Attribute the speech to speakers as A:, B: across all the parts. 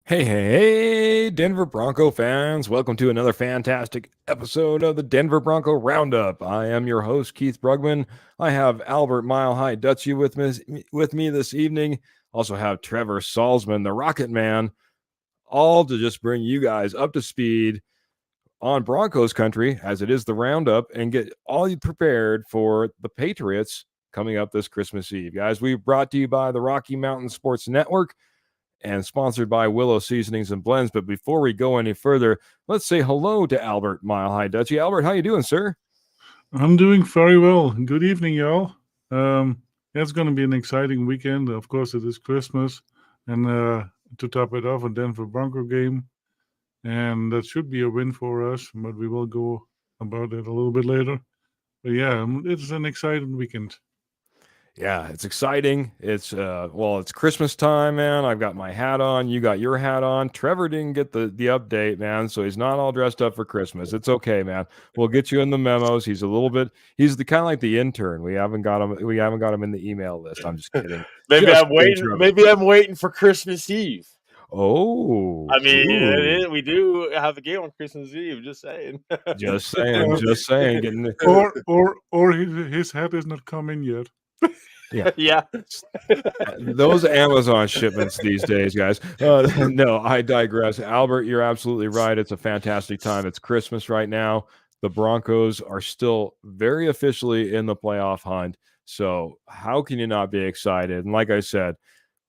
A: Hey, Denver Bronco fans. Welcome to another fantastic episode of the Denver Bronco Roundup. I am your host, Keith Brugman. I have Albert Mile High Dutchie with me this evening. Also have Trevor Salzman, the Rocket Man, all to just bring you guys up to speed on Broncos country, as it is the Roundup, and get all you prepared for the Patriots coming up this Christmas Eve. Guys, we brought to you by the Rocky Mountain Sports Network and sponsored by Willow Seasonings and Blends. But before we go any further, let's say hello to Albert Mile High Dutchie. Albert, how you doing, sir?
B: I'm doing very well. Good evening, y'all. It's going to be an exciting weekend. Of course, it is Christmas. And to top it off, a Denver Bronco game. And that should be a win for us, but we will go about it a little bit later. But yeah, it's an exciting weekend.
A: Yeah, it's exciting. It's it's Christmas time, man. I've got my hat on. You got your hat on. Trevor didn't get the update, man, so he's not all dressed up for Christmas. It's okay, man. We'll get you in the memos. He's the kind of like the intern. We haven't got him in the email list. I'm just kidding.
C: Maybe I'm waiting for Christmas Eve.
A: Oh,
C: I mean, we do have the game on Christmas Eve. Just saying.
A: just saying.
B: Or his hat is not coming yet.
C: Yeah.
A: Those Amazon shipments these days, guys. No, I digress. Albert, you're absolutely right. It's a fantastic time. It's Christmas right now. The Broncos are still very officially in the playoff hunt. So how can you not be excited? And like I said,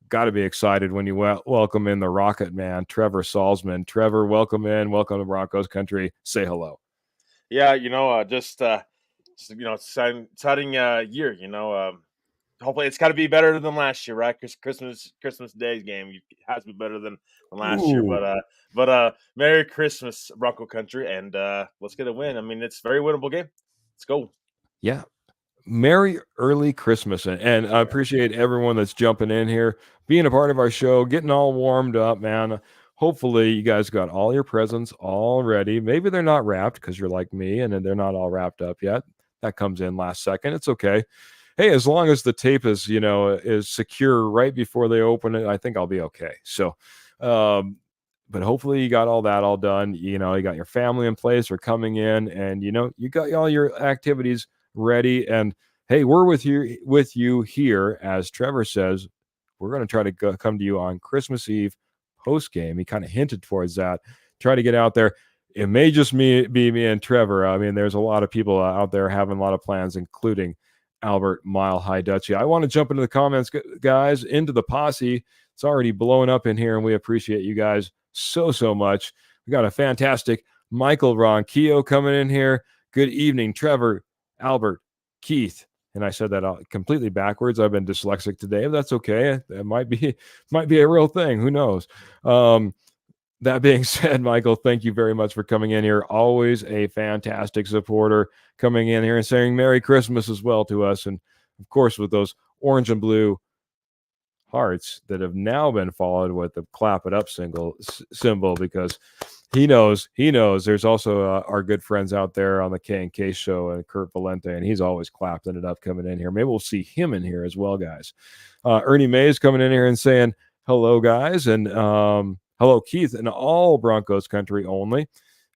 A: got to be excited when you welcome in the Rocket Man, Trevor Salzman. Trevor, welcome in. Welcome to Broncos country. Say hello.
C: Yeah, exciting year. Hopefully it's got to be better than last year, right? Because Christmas Day's game has to be better than last year. But Merry Christmas, Bronco country, and let's get a win. I mean, it's a very winnable game. Let's go.
A: Yeah. Merry early Christmas. And I appreciate everyone that's jumping in here, being a part of our show, getting all warmed up, man. Hopefully you guys got all your presents all ready. Maybe they're not wrapped because you're like me and they're not all wrapped up yet. That comes in last second. It's okay. Hey, as long as the tape is secure right before they open it, I think I'll be okay. So, but hopefully you got all that all done. You got your family in place or coming in, and you got all your activities ready. And hey, we're with you here, as Trevor says. We're going to try to come to you on Christmas Eve post game. He kind of hinted towards that. Try to get out there. It may just be me and Trevor. I mean, there's a lot of people out there having a lot of plans, including Albert Mile High Dutchie. I want to jump into the comments, guys, into the posse. It's already blowing up in here, and we appreciate you guys so much. We got a fantastic Michael Ronquillo coming in here. Good evening, Trevor, Albert, Keith. And I said that completely backwards. I've been dyslexic today, but that's okay. That might be a real thing. Who knows? That being said, Michael, thank you very much for coming in here. Always a fantastic supporter coming in here and saying Merry Christmas as well to us. And, of course, with those orange and blue hearts that have now been followed with the clap it up symbol, because he knows there's also our good friends out there on the K&K show, and Kurt Valente, and he's always clapping it up coming in here. Maybe we'll see him in here as well, guys. Ernie Mays coming in here and saying hello, guys, and hello, Keith, and all Broncos country only.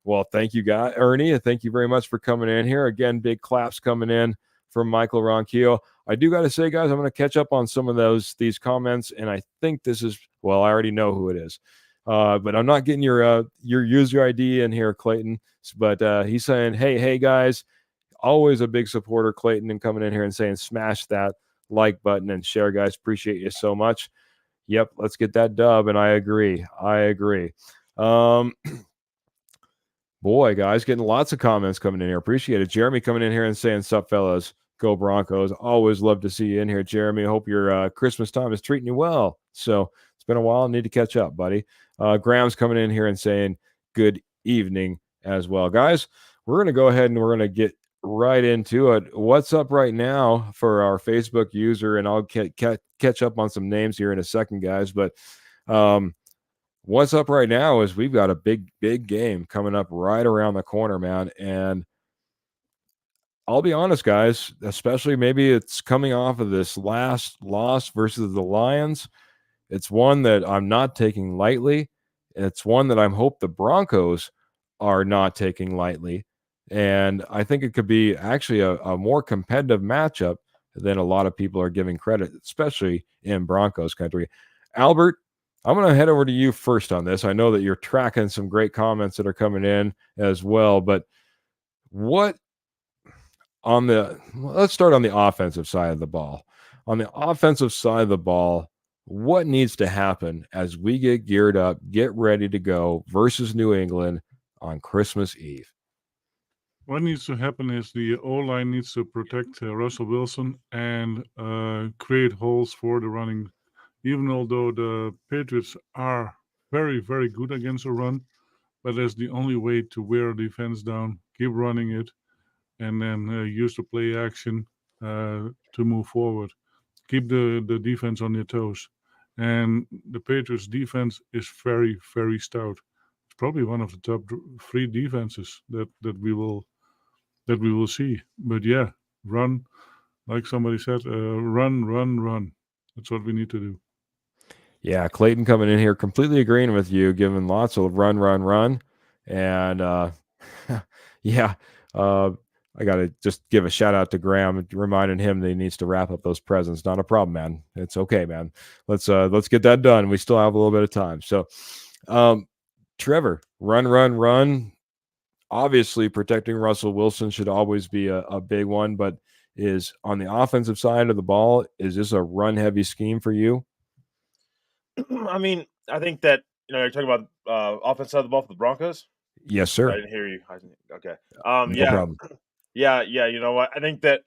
A: Well, thank you, guys. Ernie, and thank you very much for coming in here. Again, big claps coming in from Michael Ronquillo. I do got to say, guys, I'm going to catch up on some of these comments, and I think this is, well, I already know who it is. But I'm not getting your user ID in here, Clayton. But he's saying, hey guys, always a big supporter, Clayton, and coming in here and saying smash that like button and share, guys. Appreciate you so much. Yep, let's get that dub. And I agree. Boy, guys, getting lots of comments coming in here. Appreciate it. Jeremy coming in here and saying, sup, fellas, go Broncos. Always love to see you in here, Jeremy. Hope your Christmas time is treating you well. So it's been a while. I need to catch up, buddy. Graham's coming in here and saying good evening as well. Guys, we're going to go ahead and we're going to get right into it. What's up right now for our Facebook user? And I'll catch up on some names here in a second, guys. But what's up right now is we've got a big game coming up right around the corner, man. And I'll be honest, guys, especially maybe it's coming off of this last loss versus the Lions. It's one that I'm not taking lightly. It's one that I hope the Broncos are not taking lightly. And I think it could be actually a more competitive matchup than a lot of people are giving credit, especially in Broncos country. Albert, I'm going to head over to you first on this. I know that you're tracking some great comments that are coming in as well, but let's start on the offensive side of the ball. On the offensive side of the ball, what needs to happen as we get geared up, get ready to go versus New England on Christmas Eve?
B: What needs to happen is the O-line needs to protect Russell Wilson and create holes for the running. Even although the Patriots are very, very good against the run, but that's the only way to wear a defense down. Keep running it, and then use the play action to move forward. Keep the defense on their toes. And the Patriots' defense is very, very stout. It's probably one of the top 3 defenses that we will see. But yeah, run, like somebody said, run. That's what we need to do.
A: Yeah, Clayton coming in here completely agreeing with you, giving lots of run. And yeah, I got to just give a shout out to Graham, reminding him that he needs to wrap up those presents. Not a problem, man. It's okay, man. Let's get that done. We still have a little bit of time. So, Trevor, run. Obviously, protecting Russell Wilson should always be a big one, but is on the offensive side of the ball, is this a run-heavy scheme for you?
C: I mean, I think that, you're talking about offense side of the ball for the Broncos?
A: Yes, sir.
C: I didn't hear you. Okay.
A: No problem.
C: Yeah. You know what? I think that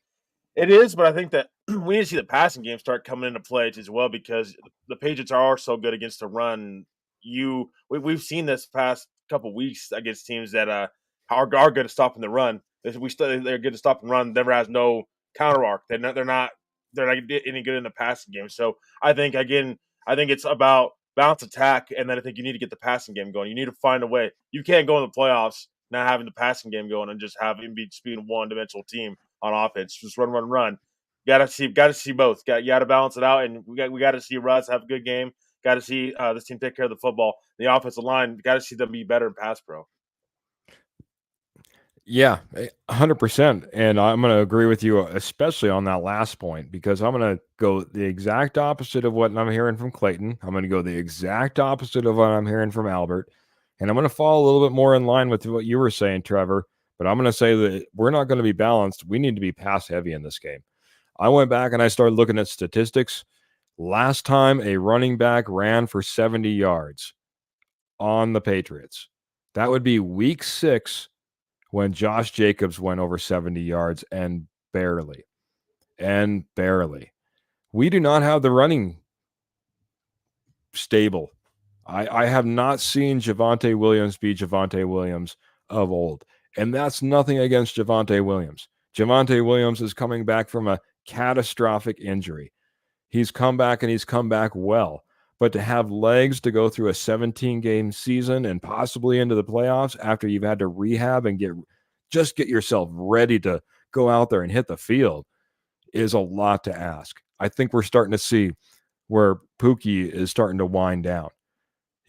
C: it is, but I think that we need to see the passing game start coming into play as well, because the Patriots are so good against the run. We've seen this past couple weeks against teams that are good at stopping the run. They're good to stop and run. Denver has no counter arc. They're not any good in the passing game. So I think it's about bounce attack, and then I think you need to get the passing game going. You need to find a way. You can't go in the playoffs not having the passing game going and just having being a one-dimensional team on offense. Just run. Got to see both. You got to balance it out, and we got to see Russ have a good game. Got to see this team take care of the football. The offensive line, got to see them be better in pass pro.
A: Yeah, 100%. And I'm going to agree with you, especially on that last point, because I'm going to go the exact opposite of what I'm hearing from Clayton. I'm going to go the exact opposite of what I'm hearing from Albert. And I'm going to fall a little bit more in line with what you were saying, Trevor. But I'm going to say that we're not going to be balanced. We need to be pass heavy in this game. I went back and I started looking at statistics. Last time a running back ran for 70 yards on the Patriots, that would be week 6 when Josh Jacobs went over 70 yards and barely. We do not have the running stable. I have not seen Javonte Williams be Javonte Williams of old. And that's nothing against Javonte Williams. Javonte Williams is coming back from a catastrophic injury. He's come back and he's come back well. But to have legs to go through a 17-game season and possibly into the playoffs after you've had to rehab and get yourself ready to go out there and hit the field is a lot to ask. I think we're starting to see where Pookie is starting to wind down.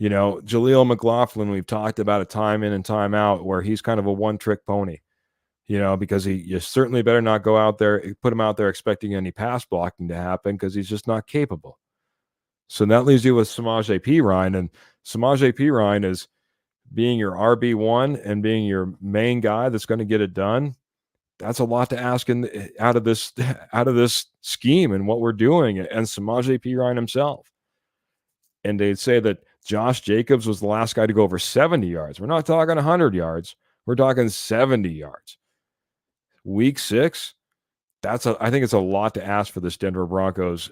A: Jaleel McLaughlin, we've talked about a time in and time out where he's kind of a one-trick pony, because you certainly better not go out there, put him out there expecting any pass blocking to happen because he's just not capable. So that leaves you with Samaje Perine, and Samaje Perine is being your RB1 and being your main guy that's going to get it done. That's a lot to ask out of this scheme and what we're doing. And Samaje Perine himself. And they'd say that Josh Jacobs was the last guy to go over 70 yards. We're not talking 100 yards. We're talking 70 yards. Week 6, I think it's a lot to ask for this Denver Broncos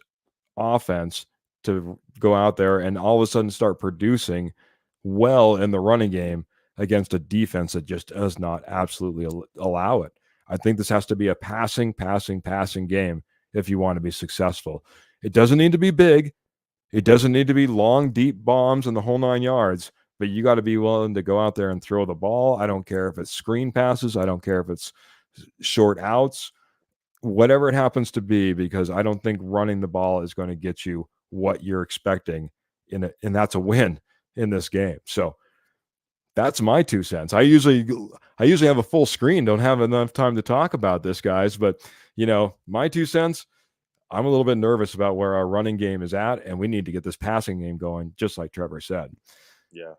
A: offense to go out there and all of a sudden start producing well in the running game against a defense that just does not absolutely allow it. I think this has to be a passing game if you want to be successful. It doesn't need to be big. It doesn't need to be long, deep bombs in the whole 9 yards, but you got to be willing to go out there and throw the ball. I don't care if it's screen passes. I don't care if it's short outs, whatever it happens to be, because I don't think running the ball is going to get you what you're expecting and that's a win in this game. So that's my 2 cents. I usually have a full screen, don't have enough time to talk about this, guys, but my 2 cents, I'm a little bit nervous about where our running game is at, and we need to get this passing game going, just like Trevor said.
C: Yeah.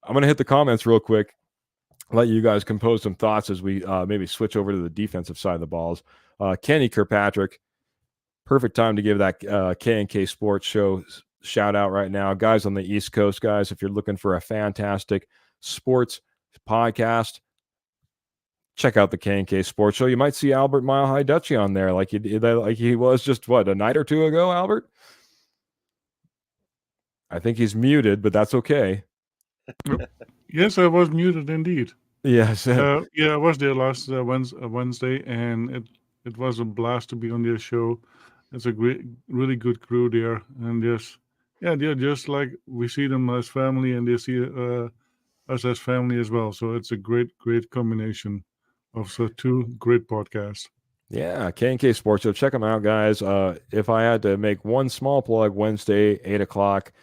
A: I'm going to hit the comments real quick, let you guys compose some thoughts as we maybe switch over to the defensive side of the balls. Kenny Kirkpatrick, perfect time to give that K&K Sports Show shout out right now. Guys on the East Coast, guys, if you're looking for a fantastic sports podcast, check out the K&K Sports Show. You might see Albert Mile High Dutchy on there like he was just, a night or 2 ago, Albert? I think he's muted, but that's okay.
B: Yes, I was muted indeed.
A: Yes.
B: I was there last Wednesday, and it was a blast to be on their show. It's a really good crew there, and they're just like we see them as family, and they see us as family as well. So it's a great combination of 2 great podcasts.
A: Yeah, K&K Sports Show. Check them out, guys. If I had to make one small plug, Wednesday, 8 o'clock,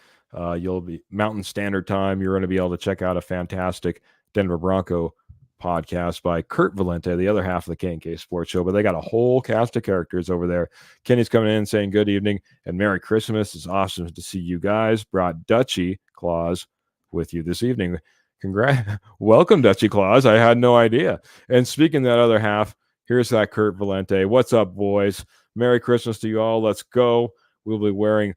A: you'll be Mountain Standard Time. You're going to be able to check out a fantastic Denver Bronco podcast by Kurt Valente, the other half of the K&K Sports Show. But they got a whole cast of characters over there. Kenny's coming in saying good evening and Merry Christmas. It's awesome to see you guys. Brought Dutchy Claus with you this evening. Welcome, Dutchy Claus. I had no idea. And speaking of that other half, here's that Kurt Valente. What's up, boys? Merry Christmas to you all. Let's go. We'll be wearing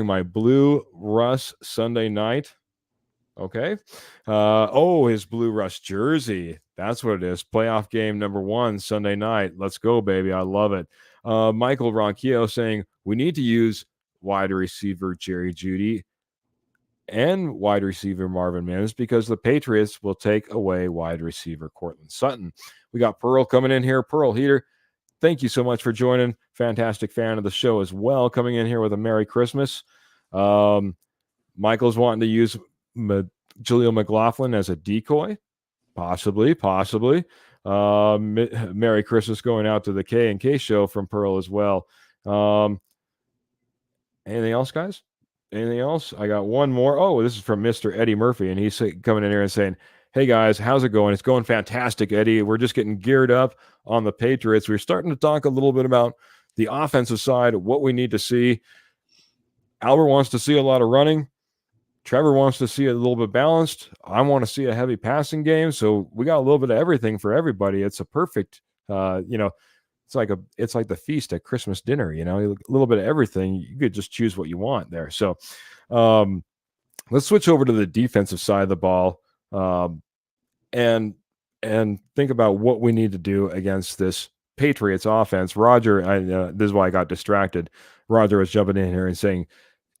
A: my blue Russ Sunday night. Okay. His blue Russ jersey. That's what it is. Playoff game number 1 Sunday night. Let's go, baby. I love it. Michael Ronquillo saying we need to use wide receiver Jerry Jeudy and wide receiver Marvin Mims because the Patriots will take away wide receiver Cortland Sutton. We got Pearl coming in here. Pearl Heater, thank you so much for joining. Fantastic fan of the show as well, coming in here with a Merry Christmas. Michael's wanting to use Jaleel McLaughlin as a decoy. Possibly. Merry Christmas going out to the K&K show from Pearl as well. Anything else, guys? Anything else? I got one more. Oh, this is from Mr. Eddie Murphy, and he's coming in here and saying, hey, guys, how's it going? It's going fantastic, Eddie. We're just getting geared up on the Patriots. We're starting to talk a little bit about the offensive side, what we need to see. Albert wants to see a lot of running. Trevor wants to see it a little bit balanced. I want to see a heavy passing game. So we got a little bit of everything for everybody. It's a perfect, it's like the feast at Christmas dinner, a little bit of everything. You could just choose what you want there. So let's switch over to the defensive side of the ball and think about what we need to do against this Patriots offense. Roger, this is why I got distracted. Roger was jumping in here and saying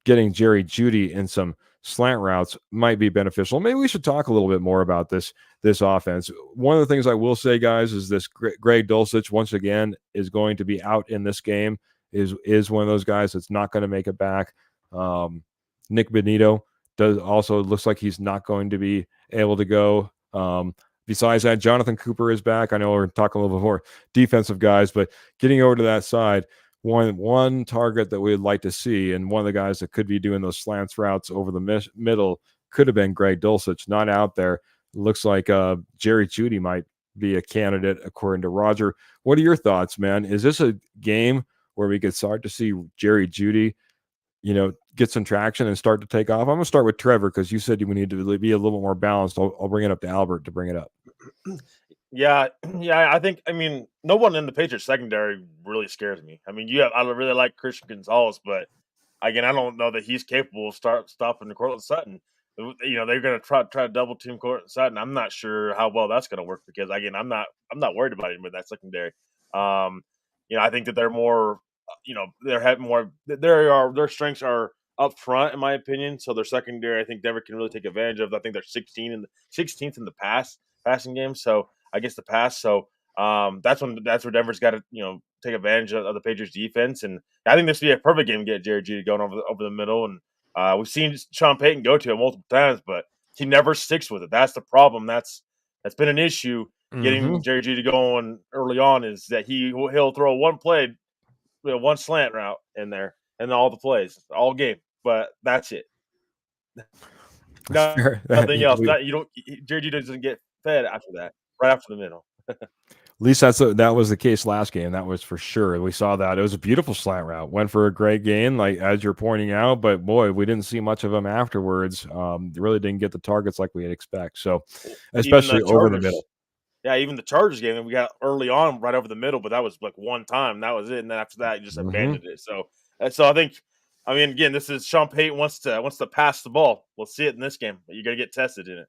A: getting Jerry Jeudy in some slant routes might be beneficial. Maybe we should talk a little bit more about this offense. One of the things I will say, guys, is this Greg Dulcich once again is going to be out in this game. Is one of those guys that's not going to make it back. Nick Benito looks like he's not going to be able to go. Besides that, Jonathan Cooper is back. I know we're talking a little bit more defensive guys, but getting over to that side, one target that we'd like to see, and one of the guys that could be doing those slants routes over the middle could have been Greg Dulcich, not out there. Looks like Jerry Jeudy might be a candidate, according to Roger. What are your thoughts, man? Is this a game where we could start to see Jerry Jeudy, get some traction and start to take off? I'm going to start with Trevor because you said we need to be a little more balanced. I'll bring it up to Albert to bring it up.
C: Yeah, yeah. I mean, no one in the Patriots secondary really scares me. I mean, I really like Christian Gonzalez, but again, I don't know that he's capable of stopping the Cortland Sutton. They're going to try to double team Cortland Sutton. I'm not sure how well that's going to work because again, I'm not worried about him with that secondary. I think that they're more, they're having more. Their strengths are up front, in my opinion. So their secondary, I think Denver can really take advantage of. I think they're 16th in the passing game. So I guess the pass. So that's where Denver's got to take advantage of the Patriots defense, and I think this would be a perfect game to get Jerry Jeudy going over the middle. And we've seen Sean Payton go to it multiple times, but he never sticks with it. That's the problem. That's been an issue getting Jerry Jeudy going early on. Is that he'll throw one play, one slant route in there, and all the plays all game, but that's it. Nothing else. Jerry Jeudy doesn't get fed after that. Right after the middle.
A: At least that was the case last game. That was for sure. We saw that. It was a beautiful slant route. Went for a great gain, like as you're pointing out. But boy, we didn't see much of him afterwards. Really didn't get the targets like we'd expect. So, especially over the middle.
C: Yeah, even the Chargers game, we got early on right over the middle, but that was like one time. That was it, and then after that, you just abandoned it. So I think, again, this is Sean Payton wants to pass the ball. We'll see it in this game. You're gonna get tested in it.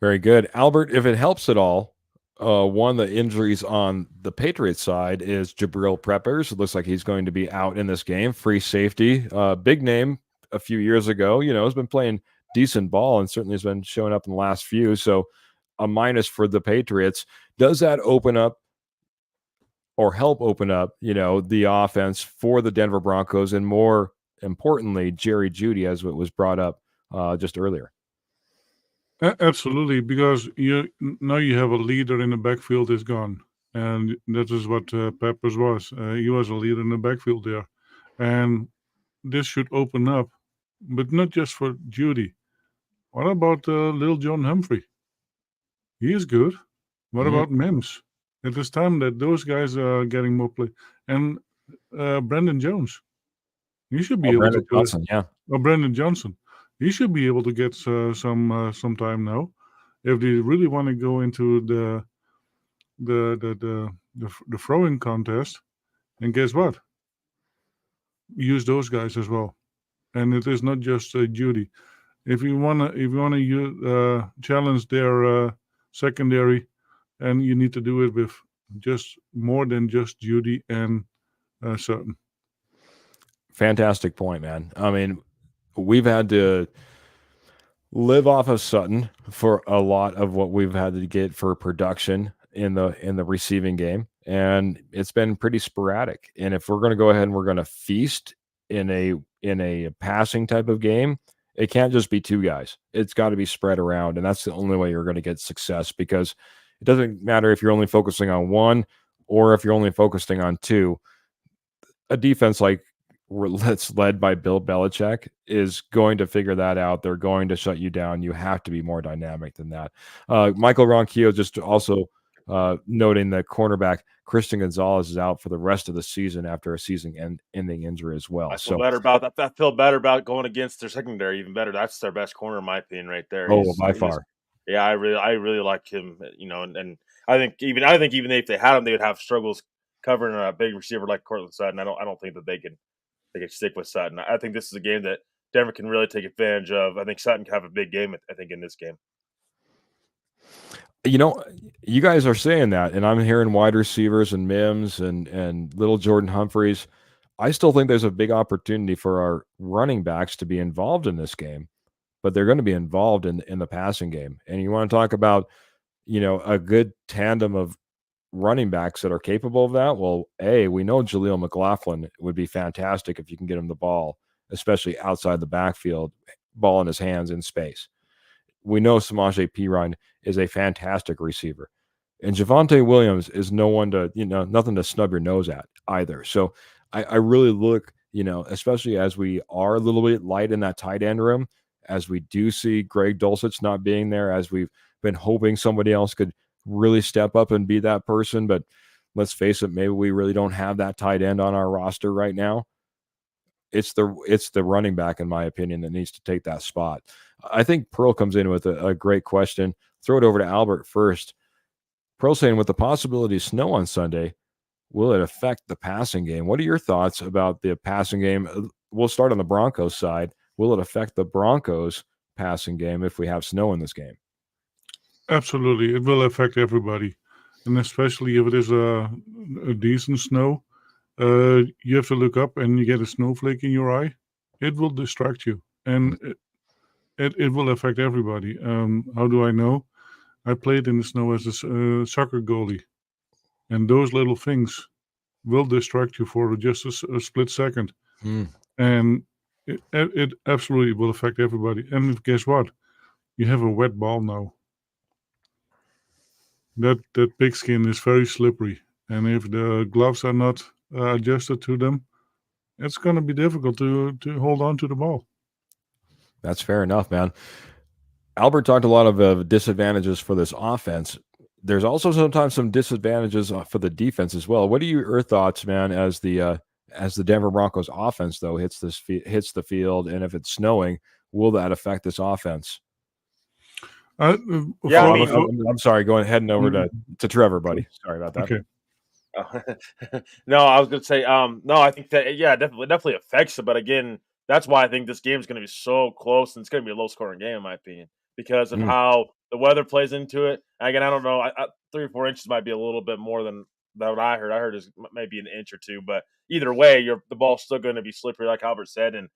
A: Very good, Albert. If it helps at all. One of the injuries on the Patriots side is Jabril Peppers. It looks like he's going to be out in this game. Free safety, big name a few years ago. Has been playing decent ball and certainly has been showing up in the last few. So a minus for the Patriots. Does that open up or help open up, the offense for the Denver Broncos and more importantly, Jerry Jeudy, as it was brought up just earlier?
B: Absolutely, because now you have a leader in the backfield is gone, and that is what Peppers was. He was a leader in the backfield there, and this should open up, but not just for Jeudy. What about Lil John Humphrey? He is good. What about Mims? It is time that those guys are getting more play, and Brandon Jones. He should be able to play.
A: Johnson, yeah.
B: Or Brandon Johnson. He should be able to get some time now, if they really want to go into the throwing contest. And guess what? Use those guys as well, and it is not just Jeudy. If you wanna challenge their secondary, and you need to do it with just more than just Jeudy and Sutton.
A: Fantastic point, man. I mean, we've had to live off of Sutton for a lot of what we've had to get for production in the receiving game, and it's been pretty sporadic. And if we're going to go ahead and we're going to feast in a passing type of game, it can't just be two guys. It's got to be spread around, and that's the only way you're going to get success, because it doesn't matter if you're only focusing on one or if you're only focusing on two. A defense that's led by Bill Belichick is going to figure that out. They're going to shut you down. You have to be more dynamic than that. Michael Ronquillo just also noting that cornerback Christian Gonzalez is out for the rest of the season after a season-ending injury as well.
C: I feel better about that. I feel better about going against their secondary. Even better. That's their best corner, in my opinion, right there.
A: By far.
C: Yeah, I really like him. And I think even if they had him, they would have struggles covering a big receiver like Cortland Sutton. I don't think that they can stick with Sutton. I think this is a game that Denver can really take advantage of. I think Sutton can have a big game, in this game.
A: You guys are saying that, and I'm hearing wide receivers and Mims and little Jordan Humphreys. I still think there's a big opportunity for our running backs to be involved in this game, but they're going to be involved in the passing game. And you want to talk about, a good tandem of running backs that are capable of that. Well, we know Jaleel McLaughlin would be fantastic if you can get him the ball, especially outside the backfield, ball in his hands in space. We know Samaje Perine is a fantastic receiver, and Javonte Williams is no one to, nothing to snub your nose at either. So I really look, especially as we are a little bit light in that tight end room, as we do see Greg Dulcich not being there, as we've been hoping somebody else could really step up and be that person. But let's face it, maybe we really don't have that tight end on our roster right now. it's the running back, in my opinion, that needs to take that spot. I think Pearl comes in with a great question. Throw it over to Albert first. Pearl saying, with the possibility of snow on Sunday, will it affect the passing game? What are your thoughts about the passing game? We'll start on the Broncos side. Will it affect the Broncos passing game if we have snow in this game?
B: Absolutely. It will affect everybody. And especially if it is a decent snow, you have to look up and you get a snowflake in your eye. It will distract you. And it will affect everybody. How do I know? I played in the snow as a soccer goalie. And those little things will distract you for just a split second. And it absolutely will affect everybody. And guess what? You have a wet ball now. That pigskin is very slippery. And if the gloves are not adjusted to them, it's going to be difficult to hold on to the ball.
A: That's fair enough, man. Albert talked a lot of disadvantages for this offense. There's also sometimes some disadvantages for the defense as well. What are your thoughts, man, as the Denver Broncos offense, though, hits the field, and if it's snowing, will that affect this offense?
B: I'm
A: sorry, heading over to Trevor, buddy. Sorry about that.
B: Okay.
C: No, I was gonna say, no, I think that definitely affects it. But again, that's why I think this game is gonna be so close, and it's gonna be a low scoring game, in my opinion, because of how the weather plays into it. Again, I don't know. 3 or 4 inches might be a little bit more than what I heard. I heard is maybe an inch or two, but either way, the ball's still going to be slippery, like Albert said. And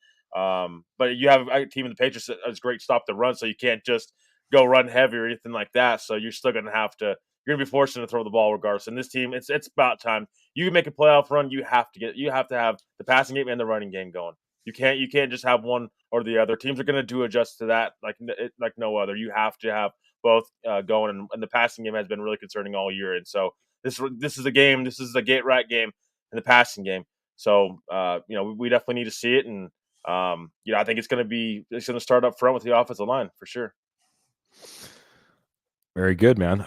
C: but you have a team in the Patriots that is great stop the run, so you can't just go run heavy or anything like that. So you're still going to have to. You're going to be forced to throw the ball regardless. And this team, it's about time. You can make a playoff run. You have to have the passing game and the running game going. You can't just have one or the other. Teams are going to adjust to that like no other. You have to have both going, and the passing game has been really concerning all year. And so this is a game. This is a get right game in the passing game. So we definitely need to see it, and I think it's going to start up front with the offensive line for sure.
A: Very good, man.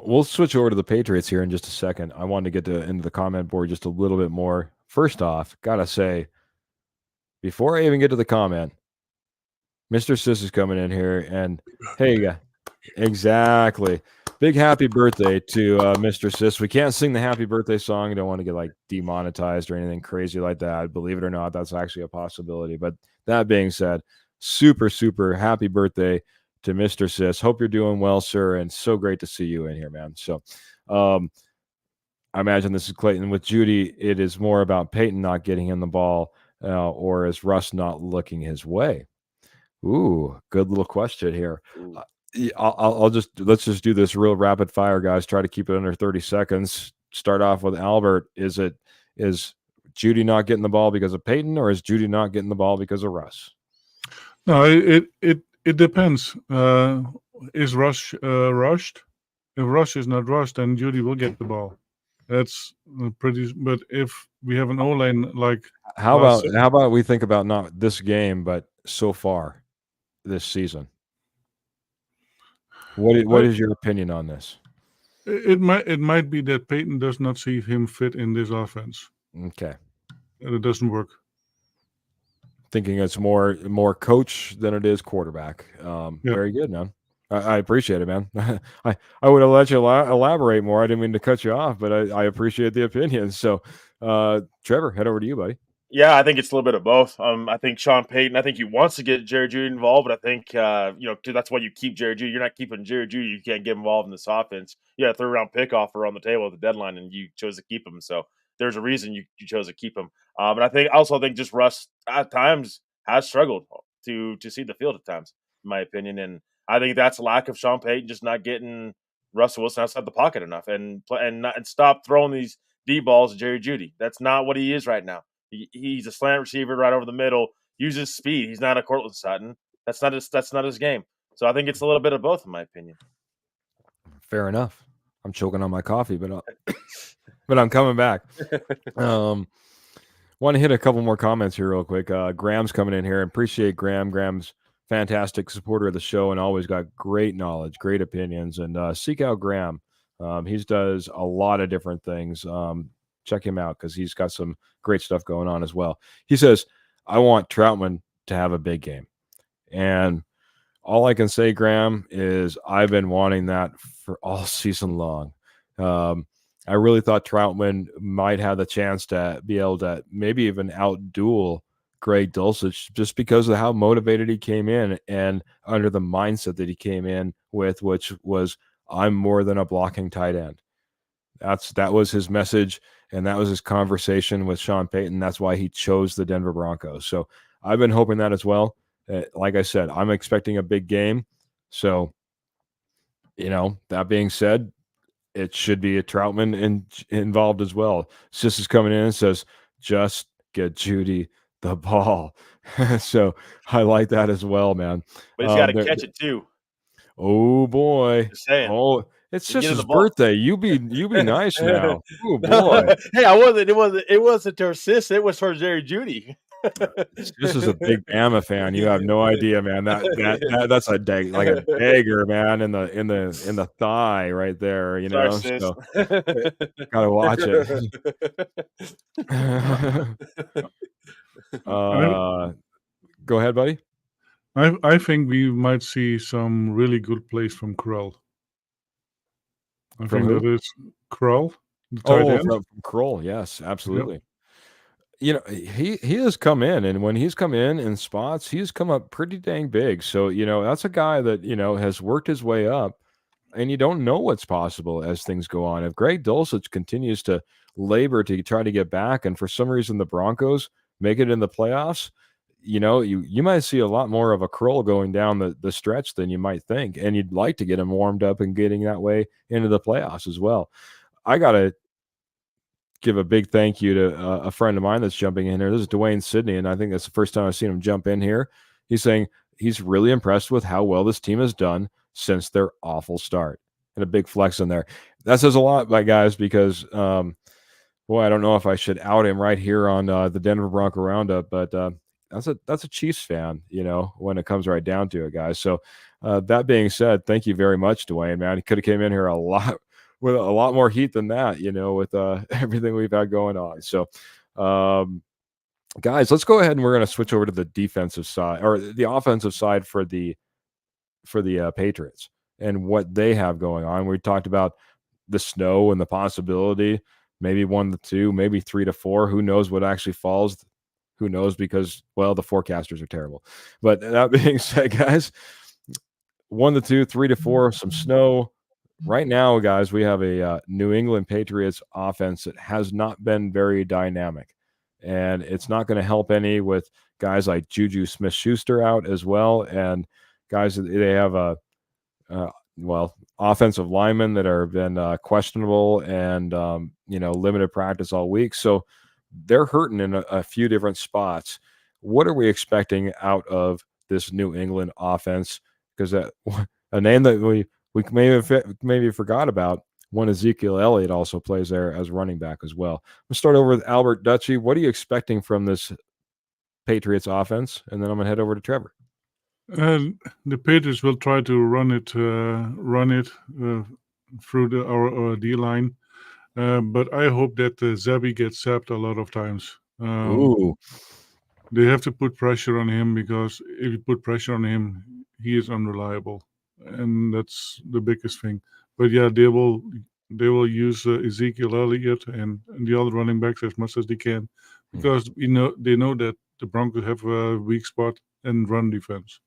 A: We'll switch over to the Patriots here in just a second. I wanted to get into the comment board just a little bit more. First off, gotta say, before I even get to the comment, Mr. Sis is coming in here, and hey, exactly. Big happy birthday to Mr. Sis. We can't sing the happy birthday song. I don't want to get like demonetized or anything crazy like that. Believe it or not, that's actually a possibility. But that being said, super, super happy birthday to Mr. Sis. Hope you're doing well, sir, and so great to see you in here, man. So I imagine this is Clayton. With Jody, it is more about Peyton not getting him the ball or is Russ not looking his way? Ooh, good little question here. Let's just do this real rapid fire, guys. Try to keep it under 30 seconds. Start off with Albert. Is Jody not getting the ball because of Peyton, or is Jody not getting the ball because of Russ?
B: No, it depends. Is Russ rushed? If Russ is not rushed, then Jody will get the ball. That's pretty. But if we have an O-line like
A: how about we think about not this game, but so far this season? What is your opinion on this?
B: It might be that Peyton does not see him fit in this offense.
A: Okay,
B: and it doesn't work.
A: Thinking it's more coach than it is quarterback. Very good, man. I appreciate it, man. I would have let you elaborate more. I didn't mean to cut you off, but I appreciate the opinion. So, Trevor, head over to you, buddy.
C: Yeah, I think it's a little bit of both. I think Sean Payton, I think he wants to get Jerry Jeudy involved, but I think that's why you keep Jerry Jeudy. You're not keeping Jerry Jeudy. You can't get involved in this offense. You had a 3rd-round pick offer on the table at the deadline, and you chose to keep him. So there's a reason you chose to keep him. But I also think just Russ at times has struggled to see the field at times, in my opinion. And I think that's a lack of Sean Payton just not getting Russell Wilson outside the pocket enough and stop throwing these deep balls to Jerry Jeudy. That's not what he is right now. He's a slant receiver right over the middle. Uses speed. He's not a Cortland Sutton. That's not his game. So I think it's a little bit of both, in my opinion.
A: Fair enough. I'm choking on my coffee, but I'm coming back. Want to hit a couple more comments here real quick. Graham's coming in here. Appreciate Graham. Graham's fantastic supporter of the show and always got great knowledge, great opinions. And seek out Graham. He does a lot of different things. Check him out because he's got some great stuff going on as well. He says, I want Troutman to have a big game. And all I can say, Graham, is I've been wanting that for all season long. I really thought Troutman might have the chance to be able to maybe even outduel Greg Dulcich just because of how motivated he came in and under the mindset that he came in with, which was, I'm more than a blocking tight end. That was his message, and that was his conversation with Sean Payton. That's why he chose the Denver Broncos. So I've been hoping that as well. Like I said, I'm expecting a big game. So, that being said, it should be a Troutman involved as well. Sis is coming in and says, just get Jody the ball. So I like that as well, man.
C: But he's got to catch it too.
A: Oh boy.
C: Just saying.
A: Oh, it's
C: You get
A: just
C: in
A: his
C: the ball.
A: birthday. You be nice now. Oh boy.
C: Hey, it wasn't her sis, it was for Jerry Judy.
A: This is a big Bama fan. You have no idea, man. That's a like a dagger, man, in the thigh right there.
C: Sorry, sis.
A: So gotta watch it. Go ahead, buddy.
B: I think we might see some really good plays from Kroll.
A: From who?
B: That is Kroll, the tight end.
A: From Kroll. Yes, absolutely. Yep. He has come in, and when he's come in spots, he's come up pretty dang big. So, that's a guy that, has worked his way up, and you don't know what's possible as things go on. If Greg Dulcich continues to labor to try to get back, and for some reason the Broncos make it in the playoffs, you might see a lot more of a Kroll going down the stretch than you might think, and you'd like to get him warmed up and getting that way into the playoffs as well. I got to give a big thank you to a friend of mine that's jumping in here. This is Dwayne Sidney, and I think that's the first time I've seen him jump in here. He's saying he's really impressed with how well this team has done since their awful start, and a big flex in there. That says a lot, my guys, because boy, I don't know if I should out him right here on the Denver Bronco Roundup, but that's a Chiefs fan, when it comes right down to it, guys. So that being said, thank you very much, Dwayne, man. He could have came in here with a lot more heat than that, with everything we've had going on. So, guys, let's go ahead and we're going to switch over to the defensive side or the offensive side for the Patriots and what they have going on. We talked about the snow and the possibility, maybe 1 to 2, maybe 3 to 4. Who knows what actually falls? Who knows? Because, well, the forecasters are terrible. But that being said, guys, 1 to 2, 3 to 4, some snow. Right now, guys, we have a New England Patriots offense that has not been very dynamic, and it's not going to help any with guys like Juju Smith-Schuster out as well, and guys they have offensive linemen that are been questionable and limited practice all week, so they're hurting in a few different spots. What are we expecting out of this New England offense? Because a name that we maybe forgot about, one Ezekiel Elliott also plays there as running back as well. We'll start over with Albert Dutchy. What are you expecting from this Patriots offense? And then I'm going to head over to Trevor.
B: The Patriots will try to run it through our D-line. But I hope that Zabi gets sapped a lot of times.
A: Ooh.
B: They have to put pressure on him because if you put pressure on him, he is unreliable. And that's the biggest thing. But yeah, they will use Ezekiel Elliott and the other running backs as much as they can, because they know that the Broncos have a weak spot in run defense.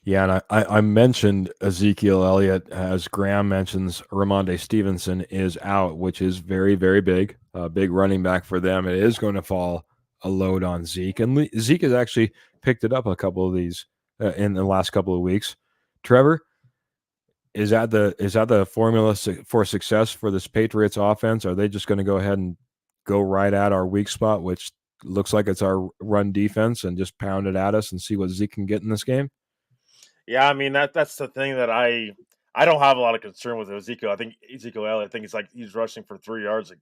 A: Yeah, and I mentioned Ezekiel Elliott, as Graham mentions, Ramondre Stevenson is out, which is very, very big, a big running back for them. It is going to fall a load on Zeke, and Zeke has actually picked it up a couple of these in the last couple of weeks. Trevor, is that the formula for success for this Patriots offense? Are they just going to go ahead and go right at our weak spot, which looks like it's our run defense, and just pound it at us and see what Zeke can get in this game?
C: Yeah, I mean that's the thing that I don't have a lot of concern with Ezekiel. I think Ezekiel Elliott, I think he's rushing for 3 yards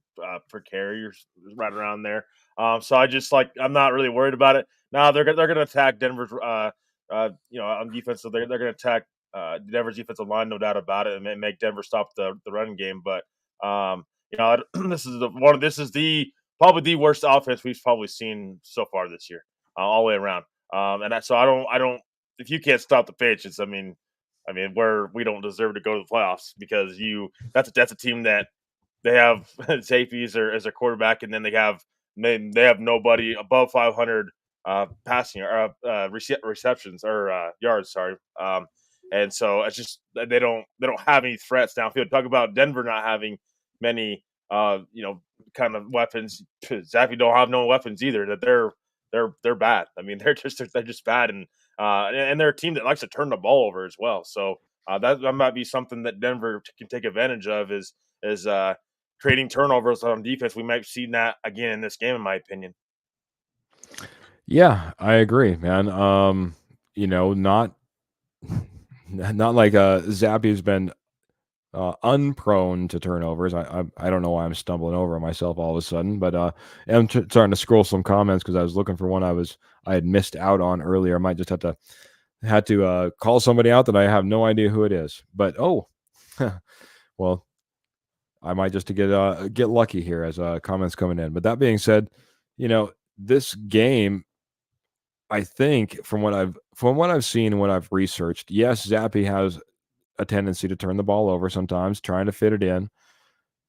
C: per carry, or right around there. So I'm not really worried about it. Now they're gonna attack Denver's on defense. So they're gonna attack Denver's defensive line, no doubt about it, and make Denver stop the run game. But this is probably the worst offense we've probably seen so far this year. all the way around. So I don't. If you can't stop the Patriots, I mean, we don't deserve to go to the playoffs because that's a team that they have safety as their quarterback, and then they have nobody above 500 passing or receptions or yards. Sorry, and so it's just they don't have any threats downfield. Talk about Denver not having many kind of weapons. Zappy don't have no weapons either. That they're bad. I mean, they're just bad, and they're a team that likes to turn the ball over as well. So that might be something that Denver can take advantage of is creating turnovers on defense. We might see that again in this game, in my opinion.
A: Yeah, I agree, man. Not not like Zappy's been unprone to turnovers. I don't know why I'm stumbling over myself all of a sudden, but I'm starting to scroll some comments because I was looking for one I had missed out on earlier. I might just had to call somebody out that I have no idea who it is. But well, I might just get lucky here as comments coming in. But that being said, this game, I think from what I've seen and what I've researched, yes, Zappy has a tendency to turn the ball over sometimes, trying to fit it in.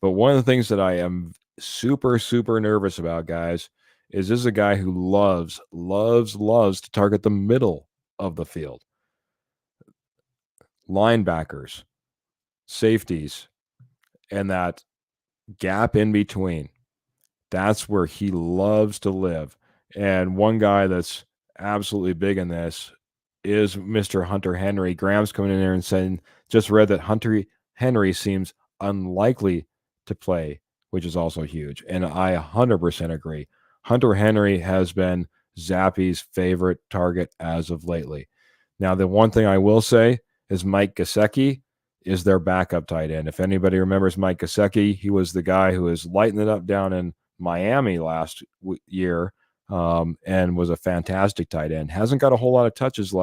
A: But one of the things that I am super, super nervous about, guys, is this is a guy who loves to target the middle of the field. Linebackers, safeties, and that gap in between. That's where he loves to live. And one guy that's absolutely big in this is Mr. Hunter Henry. Graham's coming in there and saying, just read that Hunter Henry seems unlikely to play, which is also huge. And I 100% agree. Hunter Henry has been Zappy's favorite target as of lately. Now, the one thing I will say is Mike Gesicki is their backup tight end. If anybody remembers Mike Gesicki, he was the guy who was lighting it up down in Miami last year and was a fantastic tight end. Hasn't got a whole lot of touches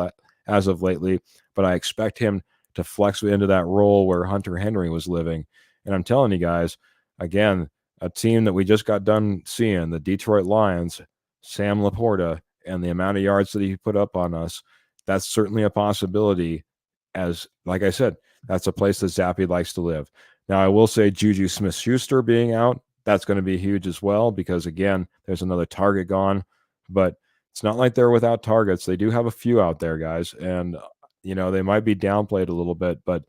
A: as of lately, but I expect him to flex into that role where Hunter Henry was living. And I'm telling you guys, again, a team that we just got done seeing, the Detroit Lions, Sam Laporta, and the amount of yards that he put up on us, that's certainly a possibility. As like I said, that's a place that Zappy likes to live. Now, I will say Juju Smith-Schuster being out, that's going to be huge as well because, again, there's another target gone. But it's not like they're without targets. They do have a few out there, guys. And, they might be downplayed a little bit. But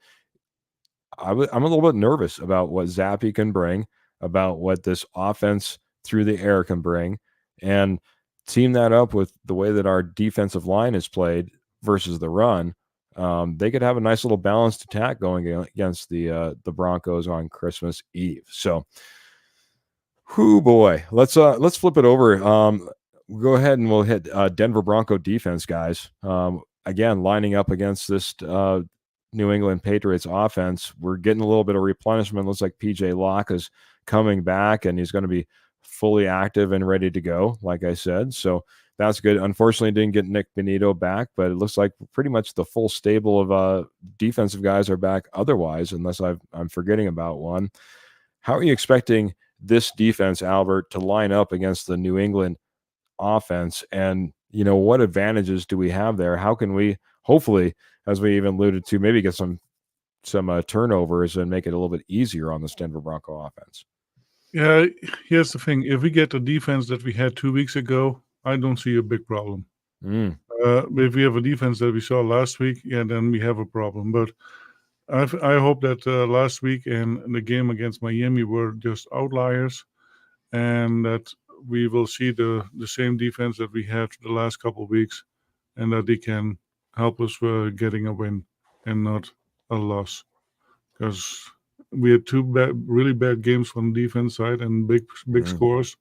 A: I'm a little bit nervous about what Zappy can bring, about what this offense through the air can bring. And team that up with the way that our defensive line is played versus the run. They could have a nice little balanced attack going against the Broncos on Christmas Eve. So, whoo boy, let's flip it over. We'll go ahead and we'll hit Denver Bronco defense, guys. Again, lining up against this New England Patriots offense, we're getting a little bit of replenishment. Looks like PJ Locke is coming back, and he's going to be fully active and ready to go, like I said. So that's good. Unfortunately, didn't get Nick Benito back, but it looks like pretty much the full stable of defensive guys are back otherwise, unless I'm forgetting about one. How are you expecting this defense, Albert, to line up against the New England offense? And, what advantages do we have there? How can we, hopefully, as we even alluded to, maybe get some turnovers and make it a little bit easier on this Denver Bronco offense?
B: Yeah, here's the thing. If we get the defense that we had 2 weeks ago, I don't see a big problem. If we have a defense that we saw last week, then we have a problem. But I hope that last week and the game against Miami were just outliers, and that we will see the same defense that we had the last couple of weeks, and that they can help us getting a win and not a loss. Because we had two really bad games from the defense side and big scores.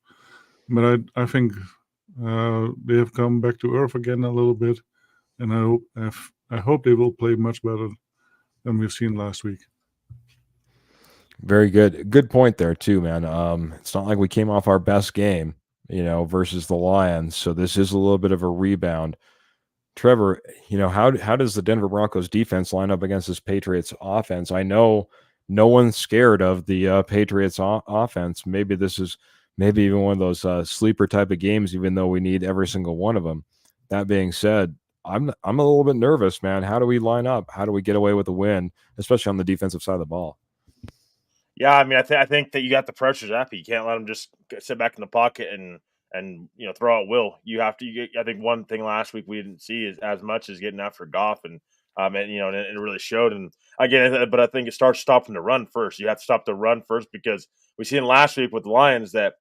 B: But I think they have come back to earth again a little bit, and I hope they will play much better than we've seen last week.
A: Very good. Good point there too, man. It's not like we came off our best game, versus the Lions. So this is a little bit of a rebound. Trevor, how does the Denver Broncos defense line up against this Patriots offense? I know no one's scared of the Patriots offense. Maybe this is maybe even one of those sleeper type of games, even though we need every single one of them. That being said, I'm a little bit nervous, man. How do we line up? How do we get away with a win, especially on the defensive side of the ball?
C: Yeah, I mean, I think that you got the pressure Zappy. You can't let him just sit back in the pocket and throw out will. You have to. I think one thing last week we didn't see is as much as getting after Goff and it really showed. And again, but I think it starts stopping the run first. You have to stop the run first because we seen last week with the Lions that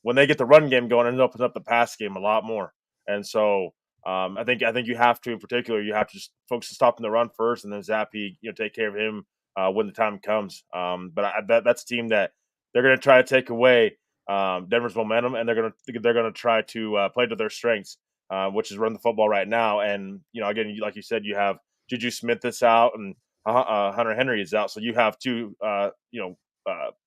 C: when they get the run game going, it opens up the pass game a lot more. And so I think you have to, in particular, you have to just focus on stopping the run first, and then Zappy, take care of him when the time comes. But that's a team that they're going to try to take away Denver's momentum, and they're going to try to play to their strengths, which is run the football right now. And again, like you said, you have Juju Smith that's out, and Hunter Henry is out, so you have two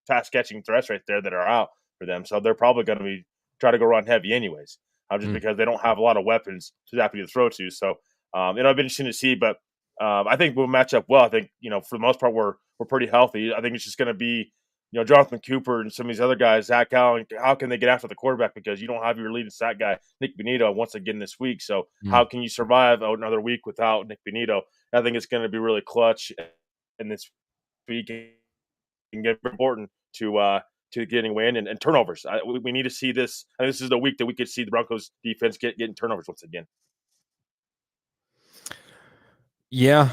C: pass catching threats right there that are out for them. So they're probably going to be try to go run heavy anyways, just because they don't have a lot of weapons to Zappy to throw to. So it'll be interesting to see, but. I think we'll match up well. I think for the most part we're pretty healthy. I think it's just going to be Jonathan Cooper and some of these other guys. Zach Allen. How can they get after the quarterback because you don't have your leading sack guy Nick Benito once again this week? So how can you survive another week without Nick Benito? I think it's going to be really clutch in this week and get important to getting a win and turnovers. We need to see this. And this is the week that we could see the Broncos defense getting turnovers once again.
A: Yeah,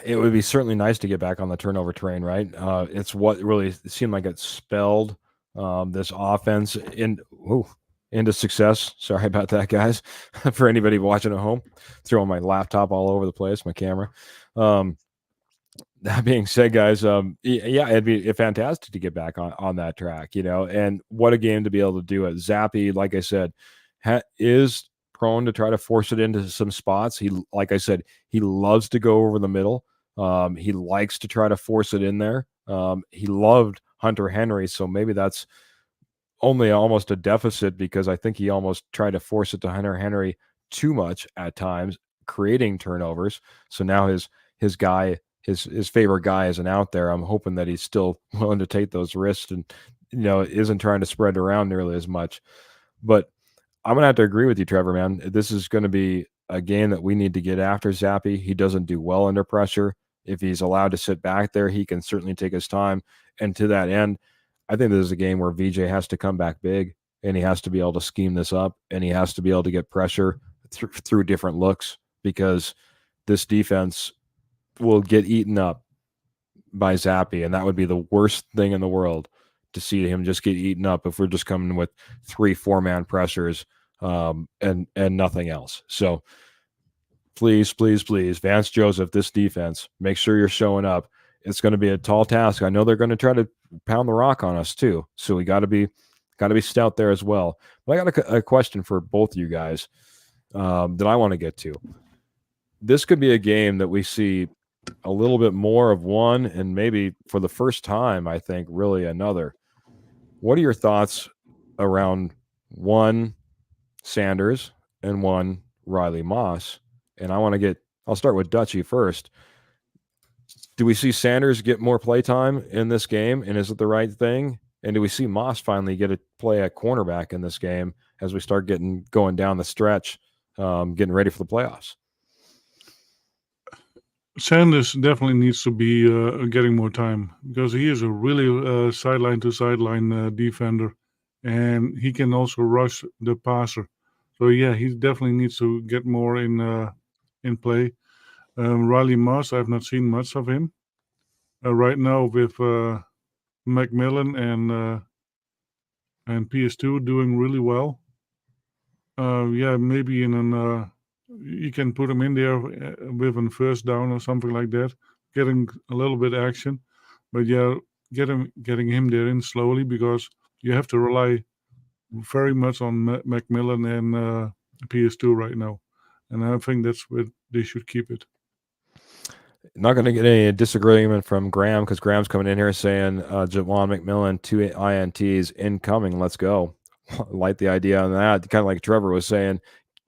A: it would be certainly nice to get back on the turnover train, right? It's what really seemed like it spelled this offense into success. Sorry about that, guys. For anybody watching at home, throwing my laptop all over the place, my camera. That being said, guys, yeah, it'd be fantastic to get back on that track, and what a game to be able to do it. Zappy, like I said, is prone to try to force it into some spots. Like I said, he loves to go over the middle. He likes to try to force it in there. He loved Hunter Henry, so maybe that's only almost a deficit because I think he almost tried to force it to Hunter Henry too much at times, creating turnovers. So now his guy, his favorite guy isn't out there. I'm hoping that he's still willing to take those risks and isn't trying to spread around nearly as much. But I'm going to have to agree with you, Trevor, man. This is going to be a game that we need to get after Zappy. He doesn't do well under pressure. If he's allowed to sit back there, he can certainly take his time. And to that end, I think this is a game where VJ has to come back big, and he has to be able to scheme this up, and he has to be able to get pressure through different looks because this defense will get eaten up by Zappy, and that would be the worst thing in the world to see him just get eaten up if we're just coming with 3-4-man pressures and nothing else. So please, Vance Joseph, this defense, make sure you're showing up. It's going to be a tall task. I know they're going to try to pound the rock on us too, so we got to be stout there as well. But I got a question for both you guys that I want to get to. This could be a game that we see a little bit more of one, and maybe for the first time, I think, really another. What are your thoughts around one Sanders and one Riley Moss? And I'll start with Dutchie first. Do we see Sanders get more play time in this game, and is it the right thing? And do we see Moss finally get a play at cornerback in this game as we start going down the stretch, getting ready for the playoffs?
B: Sanders definitely needs to be getting more time because he is a really sideline to sideline defender, and he can also rush the passer. So yeah, he definitely needs to get more in play. Riley Moss, I've not seen much of him right now with McMillan and PS2 doing really well. Yeah, maybe you can put him in there with a first down or something like that, getting a little bit action. But yeah, getting him there in slowly because you have to rely very much on McMillan and PS2 right now. And I think that's where they should keep it.
A: Not going to get any disagreement from Graham because Graham's coming in here saying Jawan McMillan, 2 INTs incoming. Let's go. Like the idea on that. Kind of like Trevor was saying,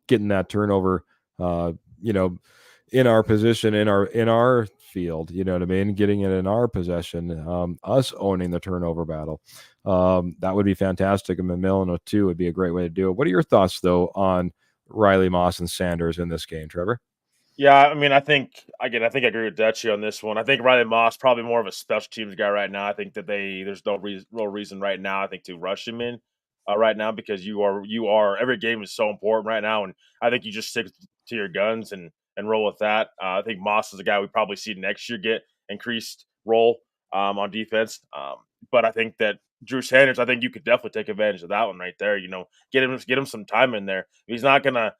A: getting that turnover, in our position, in our field. You know what I mean? Getting it in our possession, us owning the turnover battle. That would be fantastic. And Milano too would be a great way to do it. What are your thoughts though on Riley Moss and Sanders in this game, Trevor?
C: Yeah, I mean, I think I agree with Dutchy on this one. I think Riley Moss probably more of a special teams guy right now. I think that there's no real reason right now. I think to rush him in right now because you are every game is so important right now, and I think you just stick to your guns and roll with that. I think Moss is a guy we probably see next year get increased role on defense. But I think that Drew Sanders, I think you could definitely take advantage of that one right there. You know, get him some time in there. He's not gonna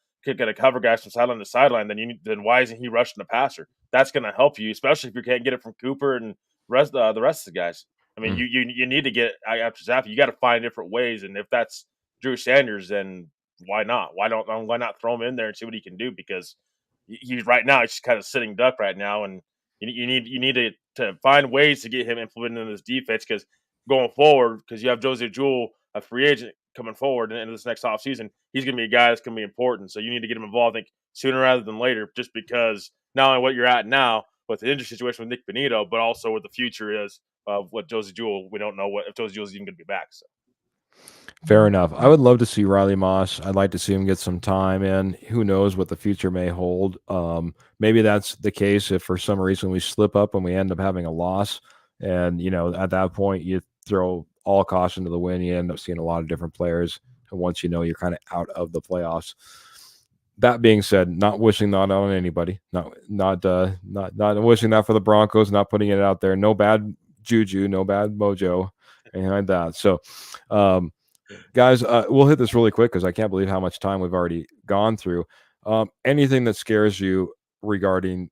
C: cover guys from sideline to sideline, then why isn't he rushing the passer? That's going to help you, especially if you can't get it from Cooper and the rest of the guys. I mean, you need to get after Zappi. You got to find different ways, and if that's Drew Sanders, then why not? Why not throw him in there and see what he can do? Because he's right now he's just kind of sitting duck right now, and you need to find ways to get him implemented in this defense because going forward, because you have Jose Jewell, a free agent coming forward into this next offseason, he's going to be a guy that's going to be important. So you need to get him involved, I think, sooner rather than later, just because not only what you're at now with the injury situation with Nick Benito, but also what the future is of what Jose Jewell. We don't know if Jose Jewell is even going to be back. So.
A: Fair enough. I would love to see Riley Moss. I'd like to see him get some time in. Who knows what the future may hold? Maybe that's the case if for some reason we slip up and we end up having a loss. And, you know, at that point, you throw all caution to the wind. You end up seeing a lot of different players. And once you know you're kind of out of the playoffs. That being said, not wishing that on anybody. Not wishing that for the Broncos, not putting it out there. No bad juju, no bad mojo, anything like that. So, guys, we'll hit this really quick because I can't believe how much time we've already gone through. Anything that scares you regarding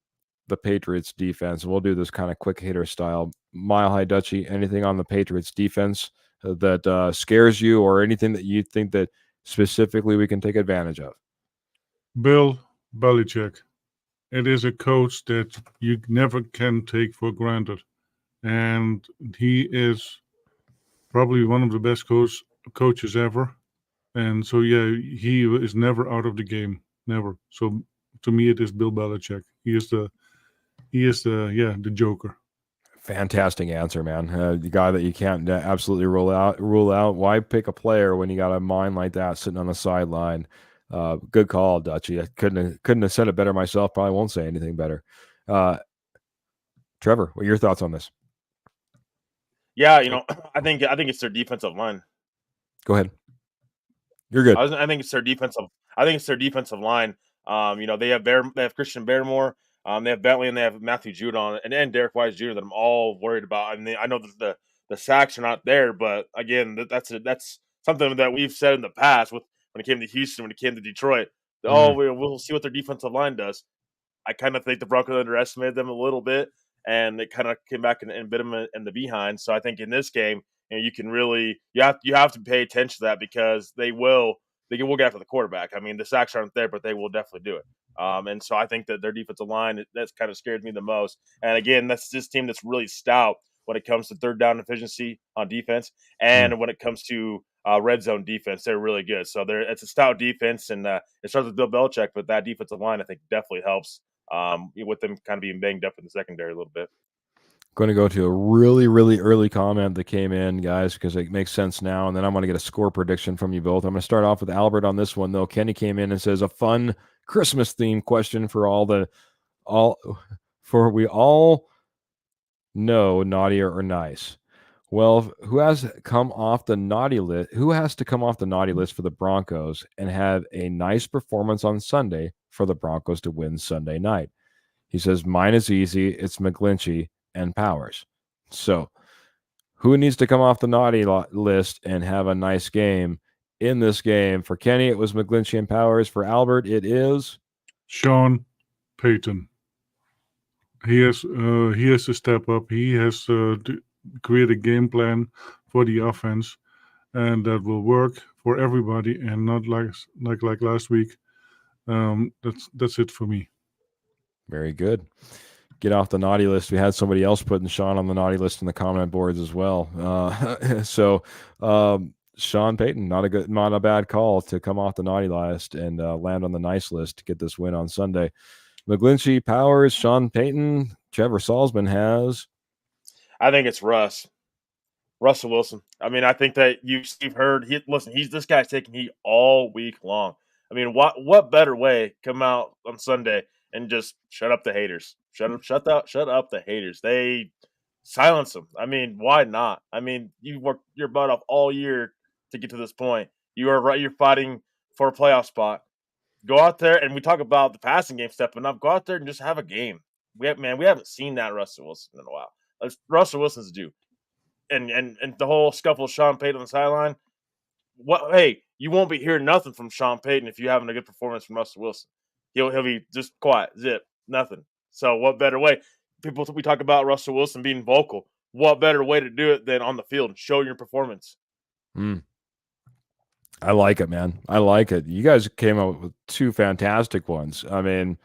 A: the Patriots defense? We'll do this kind of quick hitter style. Mile High Dutchy, anything on the Patriots defense that scares you or anything that you think that specifically we can take advantage of?
B: Bill Belichick. It is a coach that you never can take for granted. And he is probably one of the best coaches ever. And so, yeah, he is never out of the game. Never. So to me, it is Bill Belichick. He is the Joker.
A: Fantastic answer, man. The guy that you can't absolutely rule out. Why pick a player when you got a mind like that sitting on the sideline? Good call, Dutchy. I couldn't have said it better myself. Probably won't say anything better. Trevor, what are your thoughts on this?
C: Yeah, you know, I think it's their defensive line.
A: Go ahead. You're good.
C: I think it's their defensive. I think it's their defensive line. You know, they have Christian Barrymore, they have Bentley, and they have Matthew Judon and Derek Wise Jr. that I'm all worried about. I mean, I know that the sacks are not there, but again, that's something that we've said in the past with when it came to Houston, when it came to Detroit. We'll see what their defensive line does. I kind of think the Broncos underestimated them a little bit, and it kind of came back and bit them in the behind. So I think in this game, you know, you can really you have to pay attention to that because they will get after the quarterback. I mean, the sacks aren't there, but they will definitely do it. And so I think that their defensive line that's kind of scared me the most. And again, that's this team that's really stout when it comes to third down efficiency on defense, and when it comes to red zone defense, they're really good. So it's a stout defense, and it starts with Bill Belichick, but that defensive line I think definitely helps with them kind of being banged up in the secondary a little bit.
A: Going to go to a really, really early comment that came in, guys, because it makes sense now. And then I'm going to get a score prediction from you both. I'm going to start off with Albert on this one, though. Kenny came in and says a fun Christmas themed question for we all know naughty or nice. Well, who has to come off the naughty list for the Broncos and have a nice performance on Sunday for the Broncos to win Sunday night? He says, mine is easy. It's McGlinchey and Powers. So who needs to come off the naughty list and have a nice game in this game? For Kenny, it was McGlinchey and Powers. For Albert, it is
B: Sean Payton. He has to step up. He has to create a game plan for the offense, and that will work for everybody, and not like last week. That's it for me.
A: Very good. Get off the naughty list. We had somebody else putting Sean on the naughty list in the comment boards as well. So Sean Payton, not a bad call to come off the naughty list and land on the nice list to get this win on Sunday. McGlinchey, Powers, Sean Payton, Trevor Salzman has.
C: I think it's Russell Wilson. I mean, I think that Steve heard. This guy's taking heat all week long. I mean, what better way come out on Sunday and just shut up the haters? Shut up the haters. They silence them. I mean, why not? I mean, you worked your butt off all year to get to this point. You are right. You're fighting for a playoff spot. Go out there, and we talk about the passing game stepping up. Go out there and just have a game. We haven't seen that Russell Wilson in a while. Russell Wilson's due. And the whole scuffle with Sean Payton on the sideline. Hey, you won't be hearing nothing from Sean Payton if you're having a good performance from Russell Wilson. He'll be just quiet, zip, nothing. So what better way? We talk about Russell Wilson being vocal. What better way to do it than on the field? Show your performance.
A: I like it, man. I like it. You guys came up with two fantastic ones. I mean,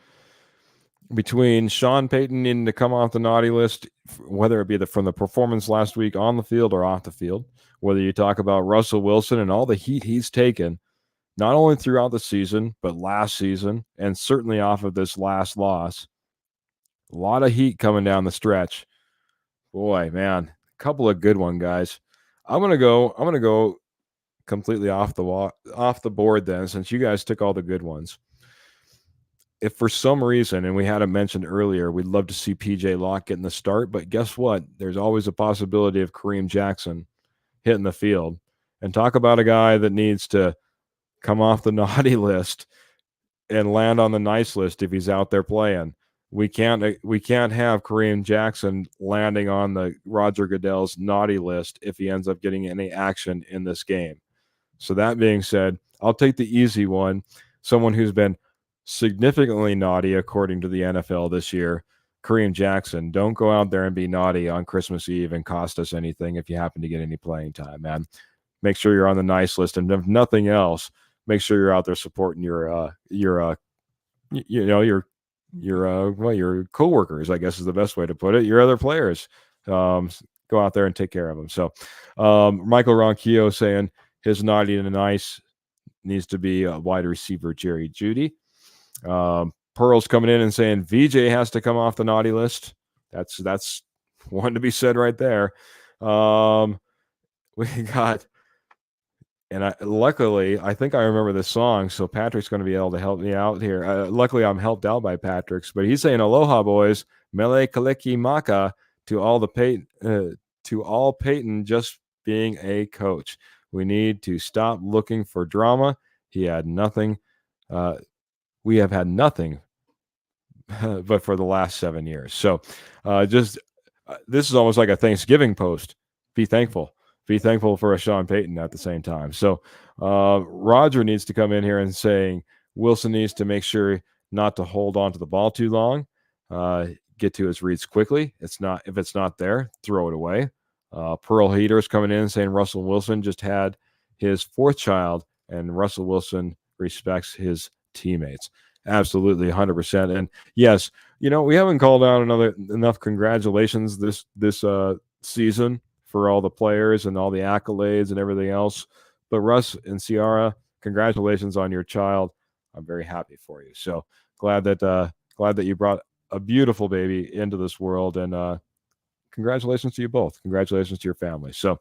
A: between Sean Payton needing to come off the naughty list, whether it be from the performance last week on the field or off the field, whether you talk about Russell Wilson and all the heat he's taken, not only throughout the season, but last season, and certainly off of this last loss. A lot of heat coming down the stretch. Boy, man, a couple of good ones, guys. I'm gonna go completely off the board then, since you guys took all the good ones. If for some reason, and we had it mentioned earlier, we'd love to see PJ Locke getting the start, but guess what? There's always a possibility of Kareem Jackson hitting the field. And talk about a guy that needs to come off the naughty list and land on the nice list if he's out there playing. We can't have Kareem Jackson landing on the Roger Goodell's naughty list if he ends up getting any action in this game. So that being said, I'll take the easy one. Someone who's been significantly naughty according to the NFL this year, Kareem Jackson. Don't go out there and be naughty on Christmas Eve and cost us anything if you happen to get any playing time, man. Make sure you're on the nice list, and if nothing else, make sure you're out there supporting your coworkers, I guess is the best way to put it. Your other players, go out there and take care of them. So, Michael Ronquillo saying his naughty and nice needs to be a wide receiver, Jerry Jeudy. Pearl's coming in and saying VJ has to come off the naughty list. That's one to be said right there. We got, and luckily, I think I remember this song, so Patrick's going to be able to help me out here. Luckily, I'm helped out by Patrick's, but he's saying aloha, boys, mele kaliki maka to all Peyton just being a coach. We need to stop looking for drama. He had nothing. We have had nothing but for the last 7 years. So this is almost like a Thanksgiving post. Be thankful. Be thankful for a Sean Payton at the same time. So Roger needs to come in here and saying Wilson needs to make sure not to hold on to the ball too long. Get to his reads quickly. If it's not there, throw it away. Pearl Heaters coming in saying Russell Wilson just had his fourth child, and Russell Wilson respects his teammates. Absolutely, 100%. And yes, we haven't called out enough congratulations this season for all the players and all the accolades and everything else. But Russ and Ciara, congratulations on your child. I'm very happy for you. So glad that you brought a beautiful baby into this world, and congratulations to you both. Congratulations to your family. So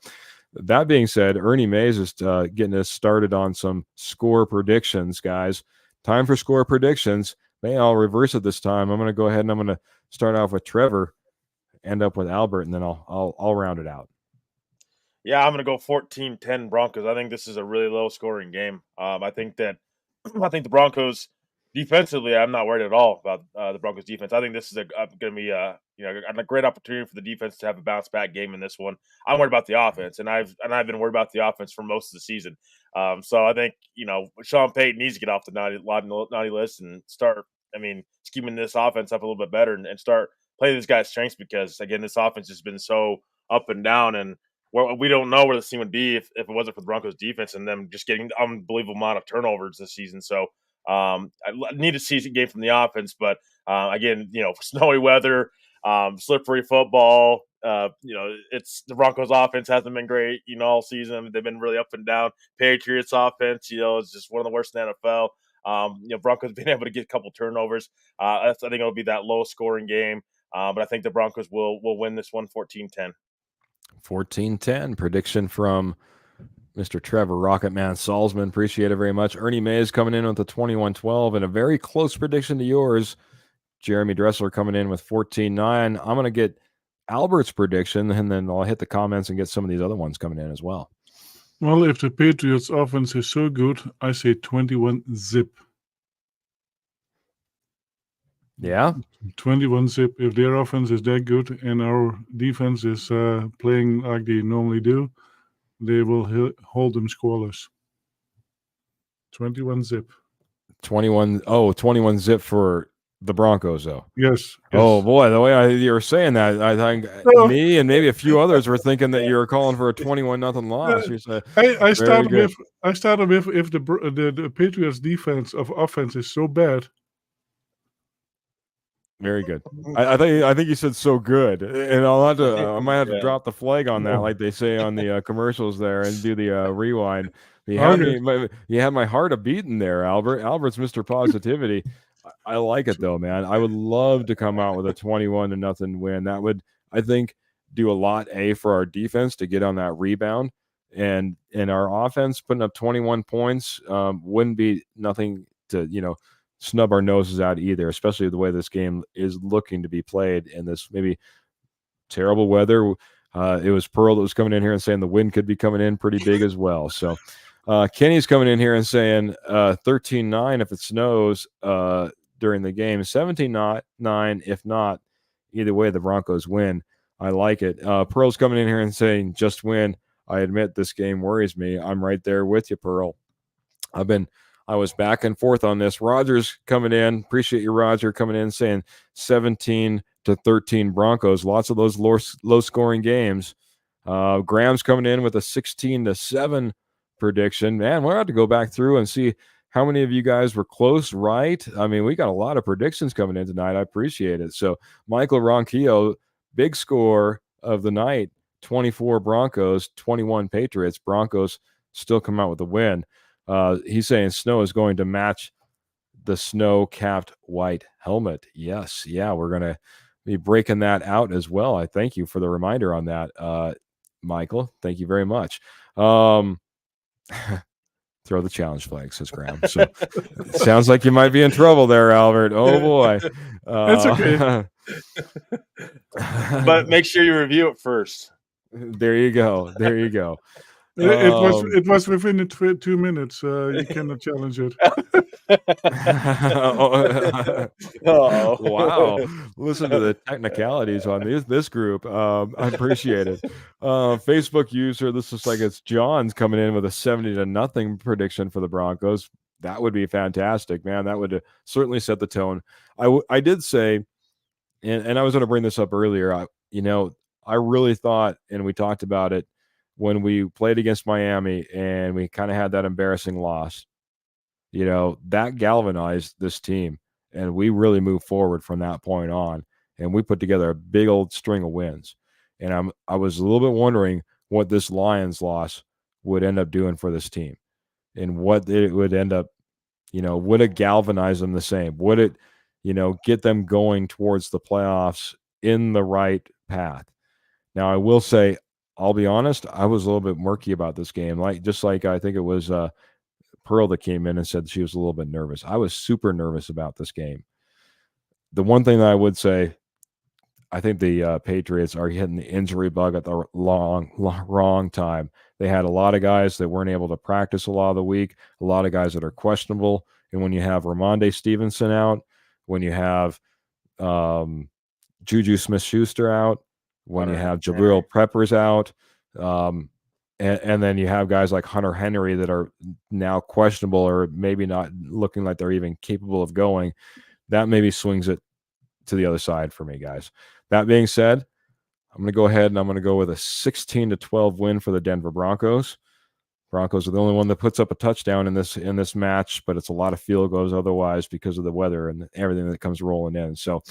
A: that being said, Ernie Mays is getting us started on some score predictions, guys. Time for score predictions. I'll reverse it this time. I'm going to go ahead and I'm going to start off with Trevor, end up with Albert, and then I'll round it out.
C: Yeah, I'm going to go 14-10 Broncos. I think this is a really low-scoring game. I think the Broncos defensively, I'm not worried at all about the Broncos defense. I think this is going to be a great opportunity for the defense to have a bounce-back game in this one. I'm worried about the offense, and I've been worried about the offense for most of the season. So I think Sean Payton needs to get off the naughty list and start scheming this offense up a little bit better and start playing these guys' strengths, because again, this offense has been so up and down, and we don't know where the team would be if it wasn't for the Broncos defense and them just getting unbelievable amount of turnovers this season. So I need to see a game from the offense, but again, snowy weather, slippery football. It's the Broncos offense hasn't been great, all season. They've been really up and down. Patriots offense, is just one of the worst in the NFL. Broncos being able to get a couple turnovers. I think it'll be that low scoring game. But I think the Broncos will win this one 14-10.
A: 14-10 prediction from Mr. Trevor Rocketman Salzman. Appreciate it very much. Ernie Mays coming in with the 21-12 and a very close prediction to yours. Jeremy Dressler coming in with 14-9. I'm going to get Albert's prediction, and then I'll hit the comments and get some of these other ones coming in as well.
B: Well, if the Patriots offense is so good, I say 21-zip.
A: Yeah?
B: 21-zip. If their offense is that good and our defense is playing like they normally do, they will hold them scoreless. 21-zip.
A: 21-zip for the Broncos, though.
B: Yes.
A: Oh, boy, the way you were saying that, I think me and maybe a few others were thinking that you were calling for a 21-0 loss. You said,
B: I started with if the Patriots defense of offense is so bad.
A: Very good. I think you said so good, and I might have to drop the flag on that, like they say on the commercials there, and do the rewind. You had my heart a beating there, Albert. Albert's Mr. Positivity. I like it though, man. I would love to come out with a 21-0 win. That would, I think, do a lot for our defense to get on that rebound, and our offense putting up 21 points wouldn't be nothing to snub our noses out either, especially the way this game is looking to be played in this maybe terrible weather. It was Pearl that was coming in here and saying the wind could be coming in pretty big as well. So Kenny's coming in here and saying 13-9 if it snows during the game, 17-9 if not. Either way, the Broncos win. I like it. Pearl's coming in here and saying just win. I admit this game worries me. I'm right there with you, Pearl. I was back and forth on this. Roger's coming in. Appreciate you, Roger, coming in saying 17-13 Broncos. Lots of those low-scoring games. Graham's coming in with a 16-7 prediction. Man, we're going to have to go back through and see how many of you guys were close, right? I mean, we got a lot of predictions coming in tonight. I appreciate it. So Michael Ronquillo, big score of the night, 24 Broncos, 21 Patriots. Broncos still come out with a win. He's saying snow is going to match the snow-capped white helmet. Yes. Yeah, we're going to be breaking that out as well. I thank you for the reminder on that, Michael. Thank you very much. Throw the challenge flag, says Graham. So it sounds like you might be in trouble there, Albert. Oh, boy.
B: That's okay.
C: But make sure you review it first.
A: There you go. There you go.
B: It was within the 2 minutes. You cannot challenge it.
A: Oh, wow. Listen to the technicalities on this group. I appreciate it. Facebook user, this looks like it's John's coming in with a 70-0 prediction for the Broncos. That would be fantastic, man. That would certainly set the tone. I did say, and I was going to bring this up earlier, I really thought, and we talked about it, when we played against Miami and we kind of had that embarrassing loss, that galvanized this team, and we really moved forward from that point on, and we put together a big old string of wins. And I was a little bit wondering what this Lions loss would end up doing for this team, and what it would end up, would it galvanize them the same? Would it, get them going towards the playoffs in the right path? Now, I will say, I'll be honest, I was a little bit murky about this game. Just like I think it was Pearl that came in and said she was a little bit nervous. I was super nervous about this game. The one thing that I would say, I think the Patriots are hitting the injury bug at the wrong time. They had a lot of guys that weren't able to practice a lot of the week, a lot of guys that are questionable. And when you have Ramondre Stevenson out, when you have Juju Smith-Schuster out, when you have Jabril Peppers out, and then you have guys like Hunter Henry that are now questionable or maybe not looking like they're even capable of going, that maybe swings it to the other side for me, guys. That being said, I'm going to go ahead and I'm going to go with a 16-12 win for the Denver Broncos. Broncos are the only one that puts up a touchdown in this match, but it's a lot of field goals otherwise because of the weather and everything that comes rolling in. So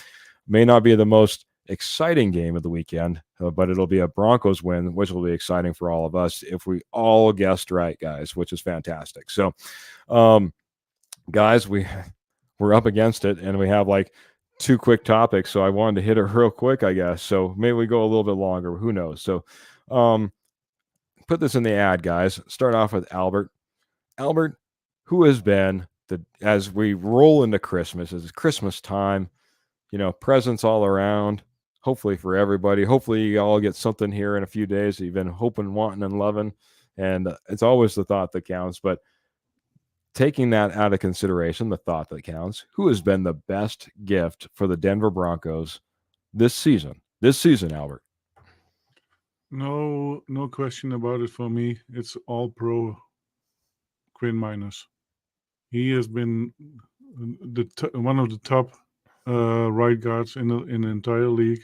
A: may not be the most exciting game of the weekend, but it'll be a Broncos win, which will be exciting for all of us if we all guessed right, guys, which is fantastic. So, guys, we're up against it, and we have like two quick topics, so I wanted to hit it real quick, I guess. So maybe we go a little bit longer. Who knows? So put this in the ad, guys. Start off with Albert. Albert, who has been as we roll into Christmas, as it's Christmas time, presents all around, hopefully for everybody. Hopefully you all get something here in a few days that you've been hoping, wanting, and loving. And it's always the thought that counts. But taking that out of consideration, the thought that counts, who has been the best gift for the Denver Broncos this season? This season, Albert.
B: No question about it for me. It's all pro Quinn Miners. He has been one of the top right guards in the entire league,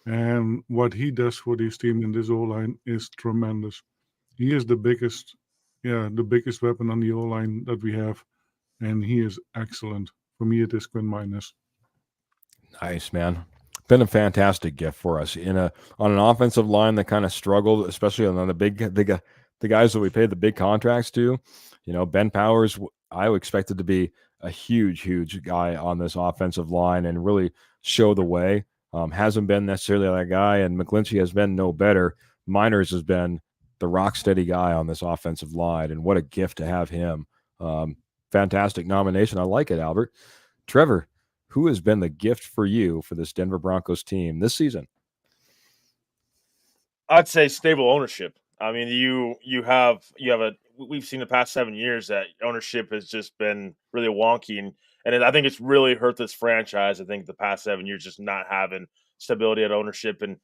B: and what he does for this team in this O-line is tremendous. He is the biggest weapon on the O-line that we have, and he is excellent. For me, it is Quinn Miners.
A: Nice, man. Been a fantastic gift for us on an offensive line that kind of struggled, especially on the guys that we paid the big contracts to. Ben Powers, I expected to be a huge guy on this offensive line and really show the way. Hasn't been necessarily that guy, and McGlinchey has been no better. Miners has been the rock steady guy on this offensive line, and what a gift to have him. Fantastic nomination. I like it, Albert. Trevor, who has been the gift for you for this Denver Broncos team this season?
C: I'd say stable ownership. I mean, we've seen the past 7 years that ownership has just been really wonky, and I think it's really hurt this franchise. I think the past 7 years just not having stability at ownership, and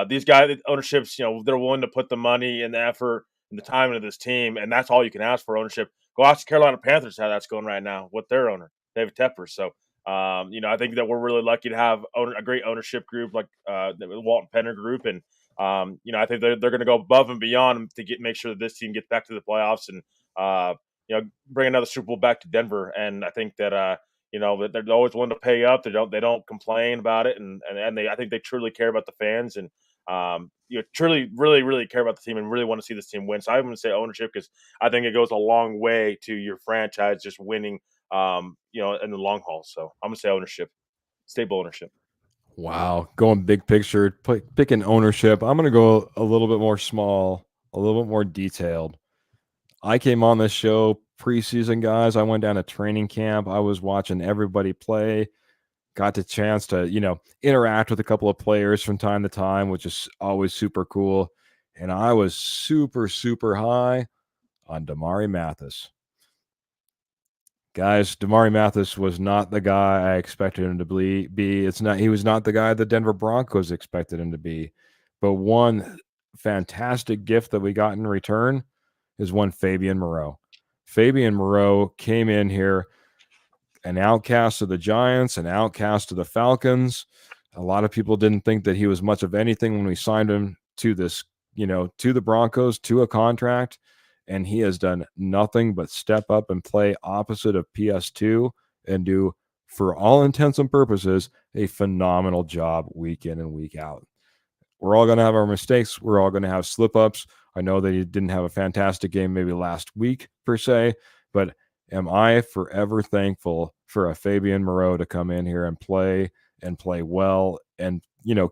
C: these guys, ownerships, they're willing to put the money and the effort and the time into this team, and that's all you can ask for ownership. Go ask the Carolina Panthers how that's going right now with their owner, David Tepper. So, I think that we're really lucky to have a great ownership group like the Walton Penner Group, and I think they're going to go above and beyond to make sure that this team gets back to the playoffs and bring another Super Bowl back to Denver. And I think that that they're always willing to pay up. They don't complain about it, and I think they truly care about the fans and truly really care about the team and really want to see this team win. So I'm going to say ownership because I think it goes a long way to your franchise just winning in the long haul. So I'm going to say ownership, stable ownership.
A: Wow. Going big picture, picking ownership. I'm going to go a little bit more small, a little bit more detailed. I came on this show preseason, guys. I went down to training camp. I was watching everybody play, got the chance to, interact with a couple of players from time to time, which is always super cool. And I was super high on Damari Mathis. Guys, Damari Mathis was not the guy I expected him to be. He was not the guy the Denver Broncos expected him to be. But one fantastic gift that we got in return is one Fabian Moreau. Fabian Moreau came in here, an outcast of the Giants, an outcast of the Falcons. A lot of people didn't think that he was much of anything when we signed him to this, to the Broncos, to a contract. And he has done nothing but step up and play opposite of PS2 and do, for all intents and purposes, a phenomenal job week in and week out. We're all going to have our mistakes. We're all going to have slip-ups. I know that he didn't have a fantastic game maybe last week per se, but am I forever thankful for a Fabian Moreau to come in here and play well and,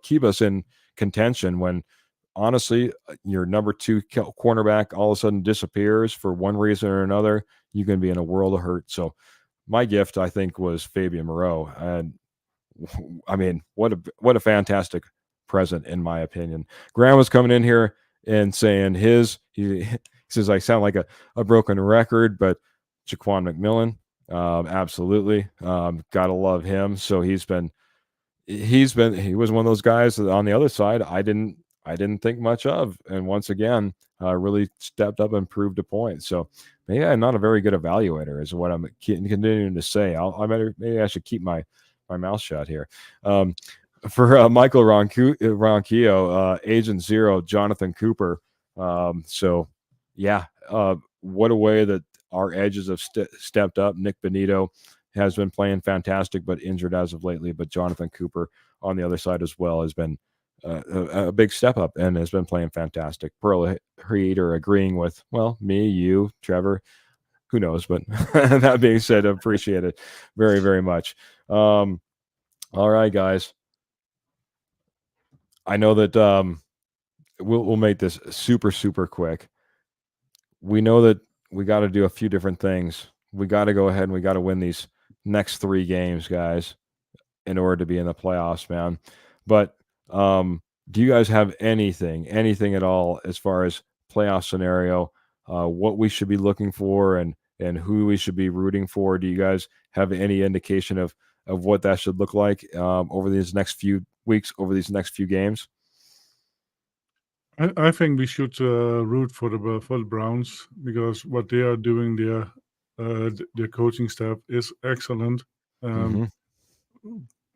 A: keep us in contention when, honestly, your number 2 cornerback all of a sudden disappears for one reason or another, you can be in a world of hurt. So my gift, I think, was Fabian Moreau. And I mean, what a fantastic present, in my opinion. Graham was coming in here and saying he says, I sound like a broken record, but Jaquan McMillan, absolutely. Gotta love him. So he was one of those guys that on the other side, I didn't think much of. And once again, really stepped up and proved a point. So maybe I'm not a very good evaluator is what I'm continuing to say. Maybe I should keep my mouth shut here. For Michael Ronquillo, Agent Zero, Jonathan Cooper. What a way that our edges have stepped up. Nick Benito has been playing fantastic, but injured as of lately. But Jonathan Cooper on the other side as well has been a big step up and has been playing fantastic. Pearl Heater agreeing with, me, you, Trevor, who knows? But that being said, I appreciate it very, very much. All right, guys. I know that we'll make this super, super quick. We know that we got to do a few different things. We got to go ahead and we got to win these next 3 games, guys, in order to be in the playoffs, man. But do you guys have anything at all as far as playoff scenario, what we should be looking for and who we should be rooting for? Do you guys have any indication of what that should look like over these next few weeks, over these next few games?
B: I think we should root for the Browns, because what they are doing there, their coaching staff is excellent.
A: Mhm.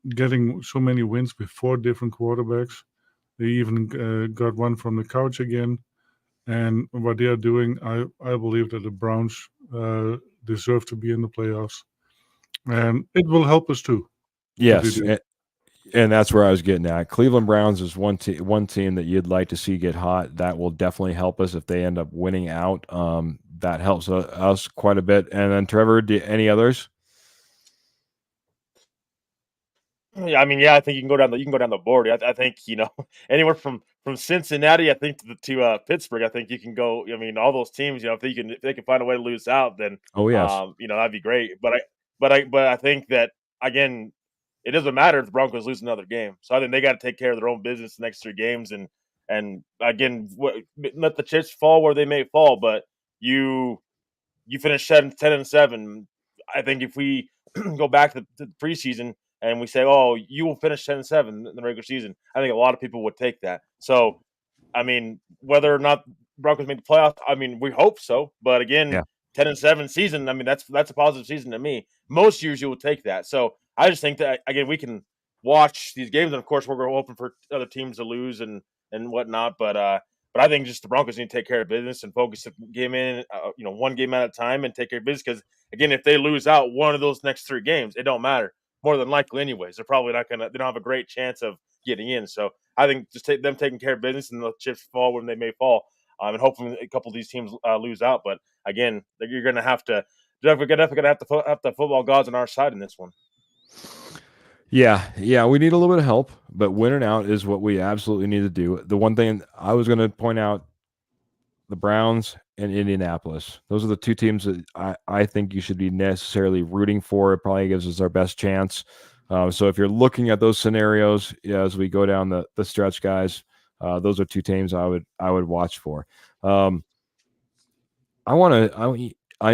B: Getting so many wins with 4 different quarterbacks. They even got one from the couch again. And what they are doing, I believe that the Browns deserve to be in the playoffs. And it will help us too.
A: Yes,
B: do.
A: and that's where I was getting at. Cleveland Browns is one team that you'd like to see get hot. That will definitely help us if they end up winning out. That helps us quite a bit. And then Trevor, any others?
C: Yeah, I mean, yeah, I think you can go down the board. I think anywhere from Cincinnati, I think to Pittsburgh. I think you can go. I mean, all those teams. If they can find a way to lose out, then
A: Oh yes,
C: that'd be great. But I think that again, it doesn't matter if the Broncos lose another game. So I think they got to take care of their own business the next 3 games, and again, let the chips fall where they may fall. But you finish 10-7. I think if we go back to the preseason and we say, "Oh, you will finish 10-7 in the regular season," I think a lot of people would take that. So, I mean, whether or not Broncos make the playoffs, I mean, we hope so. But again,
A: yeah,
C: 10-7 season, I mean, that's a positive season to me. Most years you will take that. So I just think that again we can watch these games, and of course we're going to open for other teams to lose and whatnot. But I think just the Broncos need to take care of business and focus the game in, one game at a time and take care of business. Because again, if they lose out one of those next 3 games, it don't matter. More than likely, anyways, they're probably not gonna. They don't have a great chance of getting in. So I think just take them taking care of business and the chips fall when they may fall. And hopefully a couple of these teams lose out. But again, you're gonna have to. We're definitely gonna have the football gods on our side in this one.
A: yeah. We need a little bit of help, but winning out is what we absolutely need to do. The one thing I was going to point out: the Browns and Indianapolis. Those are the 2 teams that I think you should be necessarily rooting for. It probably gives us our best chance. So if you're looking at those scenarios as we go down the stretch, guys, those are 2 teams I would watch for. I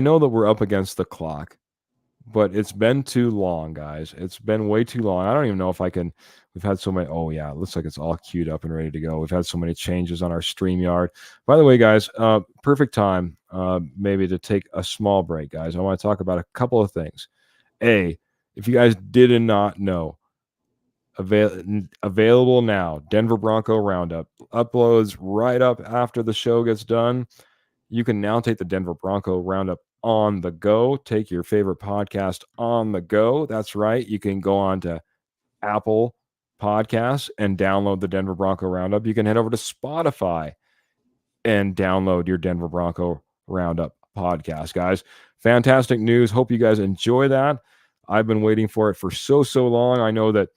A: know that we're up against the clock, but it's been too long, guys. It's been way too long. I don't even know if I can. We've had so many. Oh yeah, it looks like it's all queued up and ready to go. We've had so many changes on our StreamYard. By the way, guys, perfect time maybe to take a small break, guys. I want to talk about a couple of things. If you guys did not know, available now, Denver Bronco Roundup uploads right up after the show gets done. You can now take the Denver Bronco Roundup on the go. Take your favorite podcast on the go. That's right. You can go on to Apple Podcasts and download the Denver Bronco Roundup. You can head over to Spotify and download your Denver Bronco Roundup podcast, guys. Fantastic news. Hope you guys enjoy that. I've been waiting for it for so long. I know that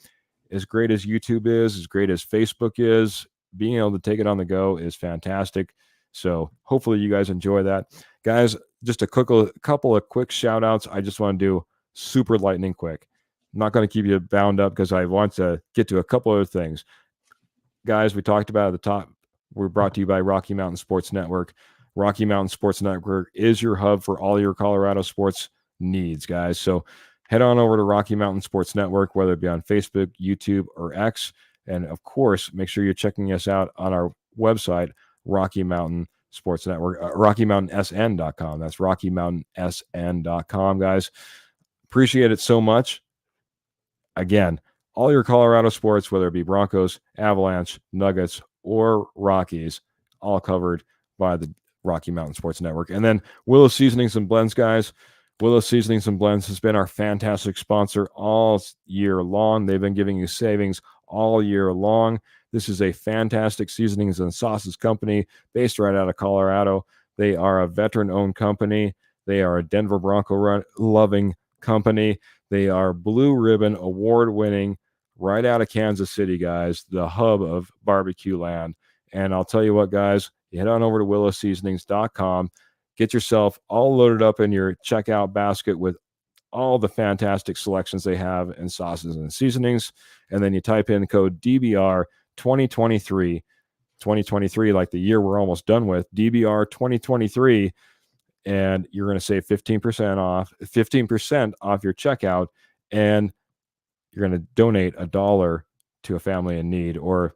A: as great as YouTube is, as great as Facebook is, being able to take it on the go is fantastic. So hopefully you guys enjoy that. Guys, just a couple of quick shout outs. I just want to do super lightning quick. I'm not going to keep you bound up because I want to get to a couple other things. Guys, we talked about at the top, we're brought to you by Rocky Mountain Sports Network. Rocky Mountain Sports Network is your hub for all your Colorado sports needs, guys. So head on over to Rocky Mountain Sports Network, whether it be on Facebook, YouTube, or X. And of course, make sure you're checking us out on our website, Rocky Mountain Sports Network, RockyMountainSN.com. That's RockyMountainSN.com, guys. Appreciate it so much. Again, all your Colorado sports, whether it be Broncos, Avalanche, Nuggets, or Rockies, all covered by the Rocky Mountain Sports Network. And then Willow Seasonings and Blends, guys. Willow Seasonings and Blends has been our fantastic sponsor all year long. They've been giving you savings all year long. This is a fantastic seasonings and sauces company based right out of Colorado. They are a veteran-owned company. They are a Denver Bronco loving company. They are Blue Ribbon award-winning right out of Kansas City, guys, the hub of barbecue land. And I'll tell you what, guys, you head on over to willowseasonings.com, get yourself all loaded up in your checkout basket with all the fantastic selections they have in sauces and seasonings. And then you type in code DBR 2023, 2023, like the year we're almost done with, DBR 2023, and you're going to save 15% off your checkout, and you're going to donate $1 to a family in need, or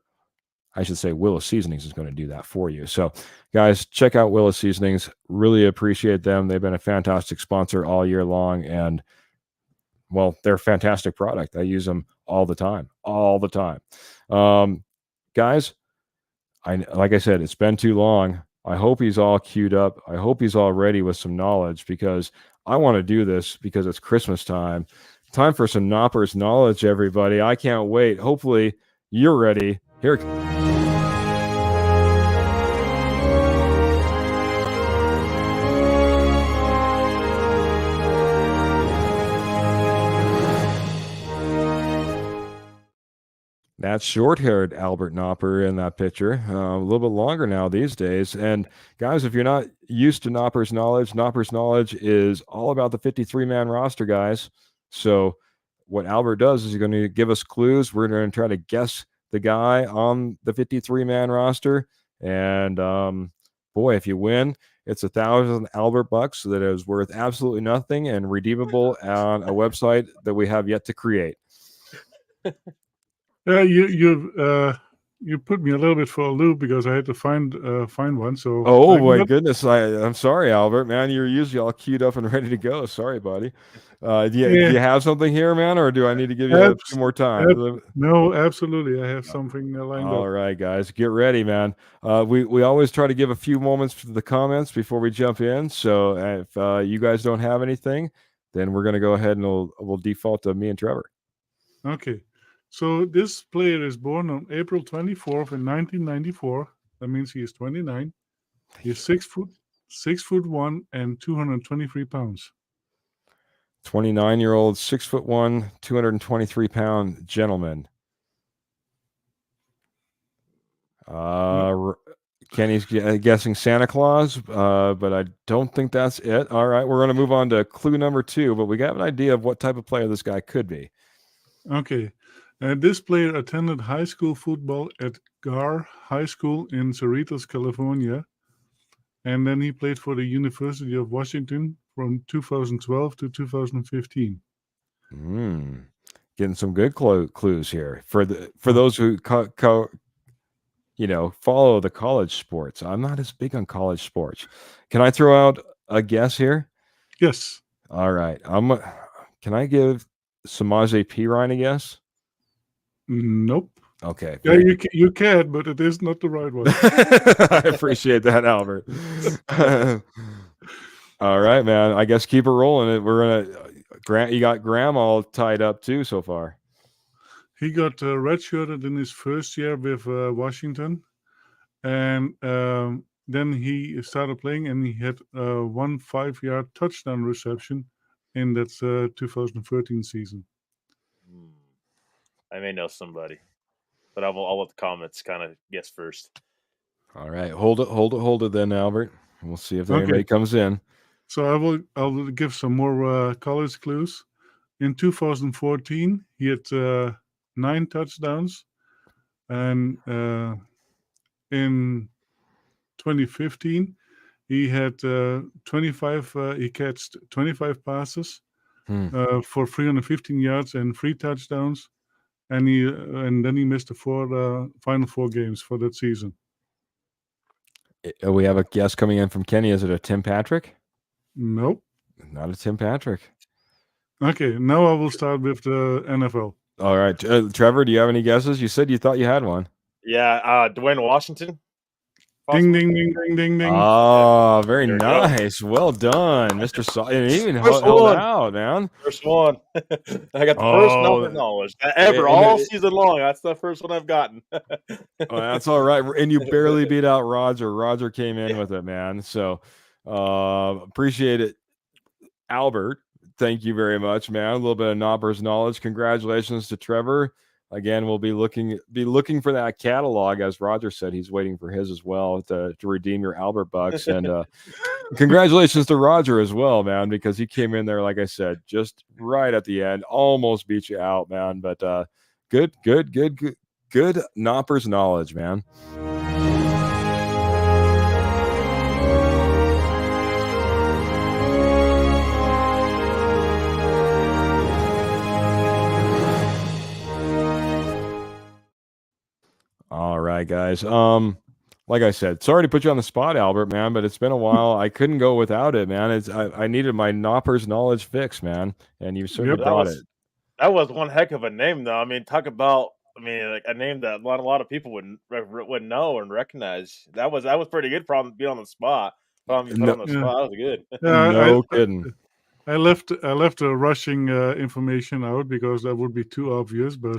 A: I should say Willow Seasonings is going to do that for you. So guys, check out Willow Seasonings. Really appreciate them. They've been a fantastic sponsor all year long, and well, they're a fantastic product. I use them all the time. Guys, like I said, it's been too long. I hope he's all queued up. I hope he's all ready with some knowledge, because I want to do this because it's Christmas time. Time for some Knoppers knowledge, everybody. I can't wait. Hopefully you're ready. Here. That's short-haired Albert Knopper in that picture. A little bit longer now these days. And guys, if you're not used to Knopper's Knowledge is all about the 53-man roster, guys. So what Albert does is he's going to give us clues. We're going to try to guess the guy on the 53-man roster. And boy, if you win, it's 1,000 Albert bucks that is worth absolutely nothing and redeemable on a website that we have yet to create.
B: You put me a little bit for a loop because I had to find one. So
A: my goodness, I'm sorry, Albert, man. You're usually all queued up and ready to go. Sorry, buddy. Do you have something here, man, or do I need to give you a few more time?
B: No, absolutely. I have something lined up.
A: All right, guys, get ready, man. We always try to give a few moments for the comments before we jump in. So if you guys don't have anything, then we're going to go ahead and we'll default to me and Trevor.
B: Okay. So this player is born on April 24th in 1994. That means he is 29. He's 6'1" and 223 pounds.
A: 29-year-old, 6'1", 223-pound gentleman. Kenny's guessing Santa Claus, but I don't think that's it. All right, we're going to move on to clue number 2, but we got an idea of what type of player this guy could be.
B: Okay. This player attended high school football at Gar High School in Cerritos, California. And then he played for the University of Washington from 2012 to 2015.
A: Getting some good clues here for those who follow the college sports. I'm not as big on college sports. Can I throw out a guess here?
B: Yes.
A: All right. Can I give Samaje Perine a guess?
B: Nope.
A: Okay.
B: Yeah, you can, but it is not the right one.
A: I appreciate that, Albert. All right, man. I guess keep it rolling. We're gonna you got Graham all tied up too so far.
B: He got redshirted in his first year with Washington, and then he started playing, and he had 1 5-yard touchdown reception in that 2013 season.
C: I may know somebody, but I'll let the comments kind of guess first.
A: All right, hold it then, Albert. We'll see if anybody comes in.
B: So I will give some more college clues. In 2014, he had 9 touchdowns, and in 2015, he had 25. He catched 25 passes for 315 yards and 3 touchdowns. And then he missed the final 4 games for that season.
A: We have a guess coming in from Kenny. Is it a Tim Patrick?
B: Nope.
A: Not a Tim Patrick.
B: Okay, now I will start with the NFL.
A: All right. Trevor, do you have any guesses? You said you thought you had one.
C: Yeah, Dwayne Washington.
B: Ding, ding, ding, ding, ding, ding.
A: Oh, very nice. Well done, Mr. And even held out, man.
C: First one. I got the first number knowledge ever all season long. That's the first one I've gotten.
A: That's all right. And you barely beat out Roger. Roger came in with it, man. So appreciate it, Albert. Thank you very much, man. A little bit of Knoppers knowledge. Congratulations to Trevor. again, we'll be looking for that catalog. As Roger said, he's waiting for his as well to redeem your Albert bucks. And congratulations to Roger as well, man, because he came in there, like I said, just right at the end, almost beat you out, man. But good Knoppers knowledge, man. All right, guys. Like I said, sorry to put you on the spot, Albert, man, but it's been a while. I couldn't go without it, man. I needed my Knoppers knowledge fix, man, and you certainly brought it.
C: That was one heck of a name, though. I mean, talk about like a name that a lot of people wouldn't know and recognize. That was pretty good for him to be on the spot. Put on the spot. That was good.
A: No kidding.
B: I left the rushing information out because that would be too obvious. But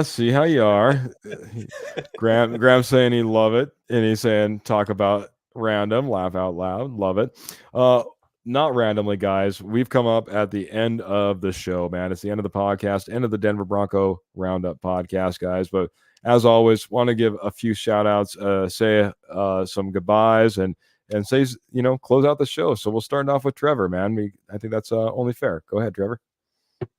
A: see how you are. Graham's saying he love it, and he's saying talk about random, laugh out loud, love it. Not randomly, guys. We've come up at the end of the show, man. It's the end of the podcast, end of the Denver Bronco Roundup podcast, guys. But as always, want to give a few shout outs, say some goodbyes, and say, close out the show. So we'll start off with Trevor, man. I think that's only fair. Go ahead, Trevor.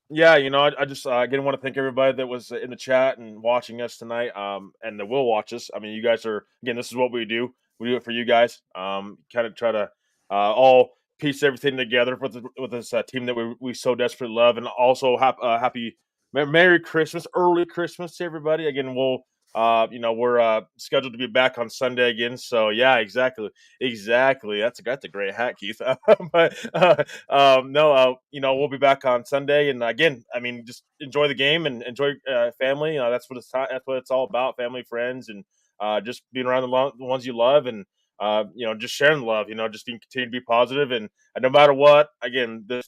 C: Yeah, I just again want to thank everybody that was in the chat and watching us tonight, and that will watch us. I mean, you guys are, again, this is what we do. We do it for you guys. Kind of try to all piece everything together with this team that we so desperately love, and also happy Merry Christmas, early Christmas to everybody. Again, we'll we're scheduled to be back on Sunday again. So yeah, exactly. That's a great hat, Keith. But we'll be back on Sunday, and again, I mean, just enjoy the game and enjoy family. That's what it's all about: family, friends, and just being around the ones you love, and just sharing the love. Just continue to be positive, and no matter what, again, this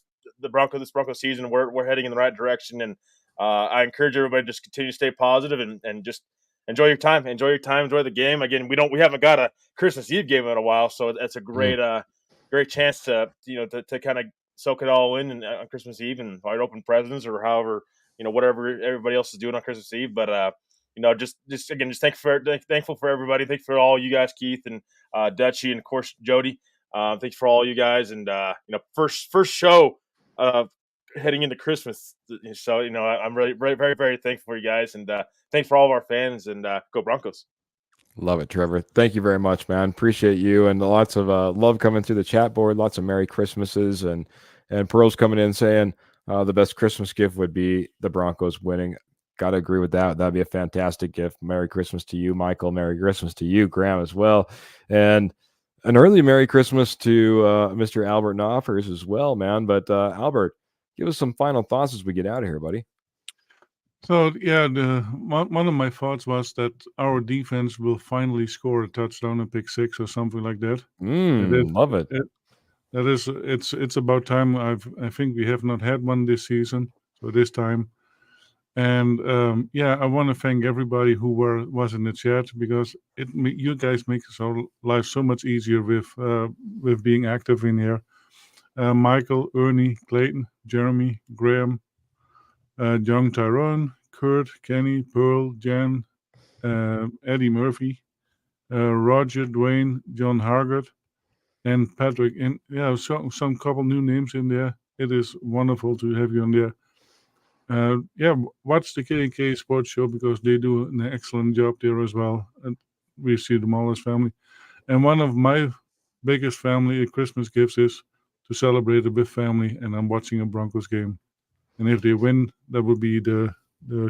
C: Bronco season, we're heading in the right direction, and I encourage everybody to just continue to stay positive and just enjoy your time, enjoy the game. Again, we haven't got a Christmas Eve game in a while, so it's a great chance to to kind of soak it all in on Christmas Eve and open presents or however whatever everybody else is doing on Christmas Eve. But just thankful for everybody. Thanks for all you guys, Keith and Dutchie, and of course Jody. Thanks for all you guys, and first show heading into Christmas. So I'm really very, very, very thankful for you guys, and thanks for all of our fans, and go Broncos.
A: Love it, Trevor. Thank you very much, man. Appreciate you, and lots of love coming through the chat board. Lots of Merry Christmases, and Pearl's coming in saying the best Christmas gift would be the Broncos winning. Got to agree with that. That'd be a fantastic gift. Merry Christmas to you, Michael. Merry Christmas to you, Graham, as well. And an early Merry Christmas to Mr. Albert Knoppers as well, man. But Albert, give us some final thoughts as we get out of here, buddy.
B: So yeah, one of my thoughts was that our defense will finally score a touchdown, a pick six, or something like that.
A: Love it.
B: It's about time. I think we have not had one this season, so this time. And I want to thank everybody who was in the chat, because you guys make our life so much easier with being active in here. Michael, Ernie, Clayton, Jeremy, Graham, Young, Tyrone, Kurt, Kenny, Pearl, Jan, Eddie Murphy, Roger, Dwayne, John Hargett, and Patrick. And some couple new names in there. It is wonderful to have you on there. Watch the K&K Sports Show, because they do an excellent job there as well. And we see them all as family. And one of my biggest family Christmas gifts is to celebrate it with family, and I'm watching a Broncos game. And if they win, that would be the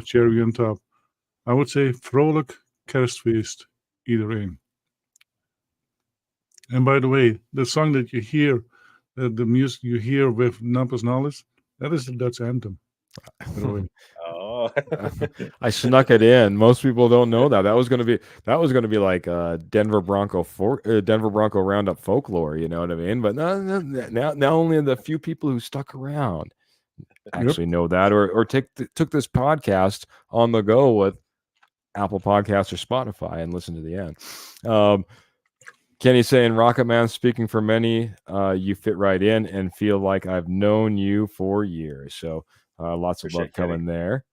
B: cherry on top. I would say vrolijk kerstfeest, iedereen. And by the way, the song that you hear, the music you hear with Knoppers knowledge, that is the Dutch anthem.
C: Oh,
A: I snuck it in. Most people don't know that. That was going to be like Denver Bronco Roundup folklore. You know what I mean? But now only the few people who stuck around actually know that, or took this podcast on the go with Apple Podcasts or Spotify and listen to the end. Kenny saying, Rocket Man, speaking for many, you fit right in and feel like I've known you for years. So Lots of
C: Appreciate
A: love
C: it, Kenny.
A: coming there.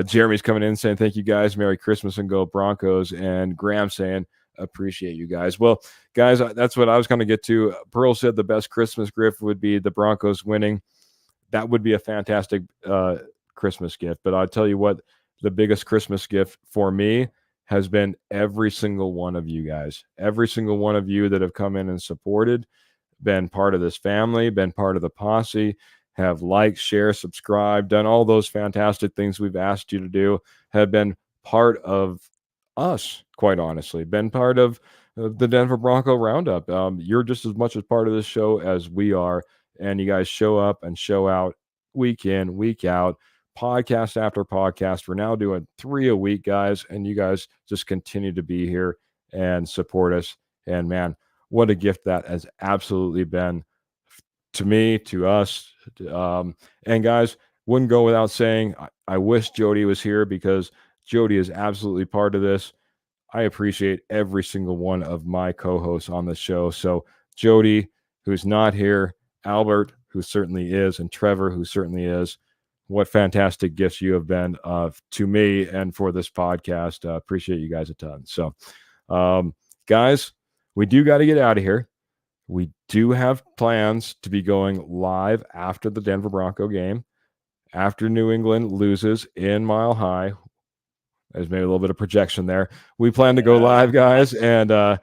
A: Jeremy's coming in saying, thank you guys. Merry Christmas and go Broncos. And Graham saying, appreciate you guys. Well, guys, that's what I was going to get to. Pearl said the best Christmas gift would be the Broncos winning. That would be a fantastic Christmas gift. But I'll tell you what, the biggest Christmas gift for me has been every single one of you guys. Every single one of you that have come in and supported, been part of this family, been part of the posse, have liked, shared, subscribed, done all those fantastic things we've asked you to do, have been part of us, quite honestly, been part of the Denver Bronco Roundup. You're just as much as part of this show as we are, and you guys show up and show out week in, week out, podcast after podcast. We're now doing 3 a week, guys, and you guys just continue to be here and support us. And man, what a gift that has absolutely been to me, to us. And guys, wouldn't go without saying, I wish Jody was here, because Jody is absolutely part of this. I appreciate every single one of my co-hosts on the show. So Jody, who's not here, Albert, who certainly is, and Trevor, who certainly is, what fantastic gifts you have been to me and for this podcast. Appreciate you guys a ton. So guys, we do got to get out of here. We do have plans to be going live after the Denver Bronco game, after New England loses in Mile High. There's maybe a little bit of projection there. We plan to go live, guys, and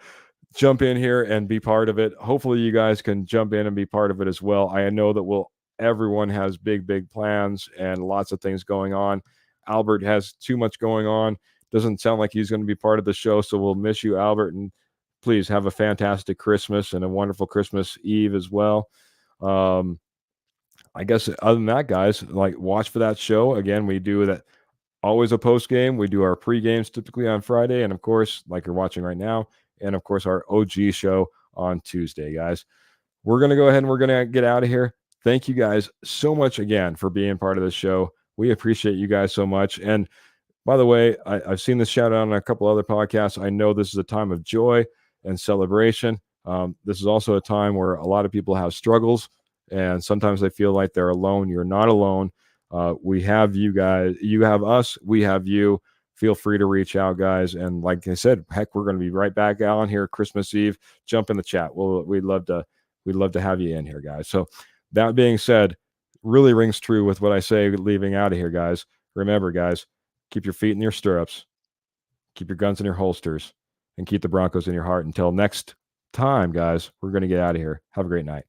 A: jump in here and be part of it. Hopefully you guys can jump in and be part of it as well. I know that everyone has big plans and lots of things going on. Albert has too much going on. Doesn't sound like he's going to be part of the show, so we'll miss you, Albert, and please have a fantastic Christmas and a wonderful Christmas Eve as well. I guess other than that, guys, like, watch for that show. Again, we do that always a post game. We do our pre-games typically on Friday, and of course, like you're watching right now, and of course our OG show on Tuesday, guys. We're going to go ahead and we're going to get out of here. Thank you guys so much again for being part of the show. We appreciate you guys so much. And by the way, I've seen this shout out on a couple other podcasts. I know this is a time of joy and celebration. This is also a time where a lot of people have struggles, and sometimes they feel like they're alone. You're not alone. We have you guys. You have us. We have you. Feel free to reach out, guys. And like I said, heck, we're going to be right back on here Christmas Eve. Jump in the chat. We'd love to have you in here, guys. So that being said, really rings true with what I say leaving out of here, guys. Remember, guys, keep your feet in your stirrups, keep your guns in your holsters, and keep the Broncos in your heart. Until next time, guys, we're going to get out of here. Have a great night.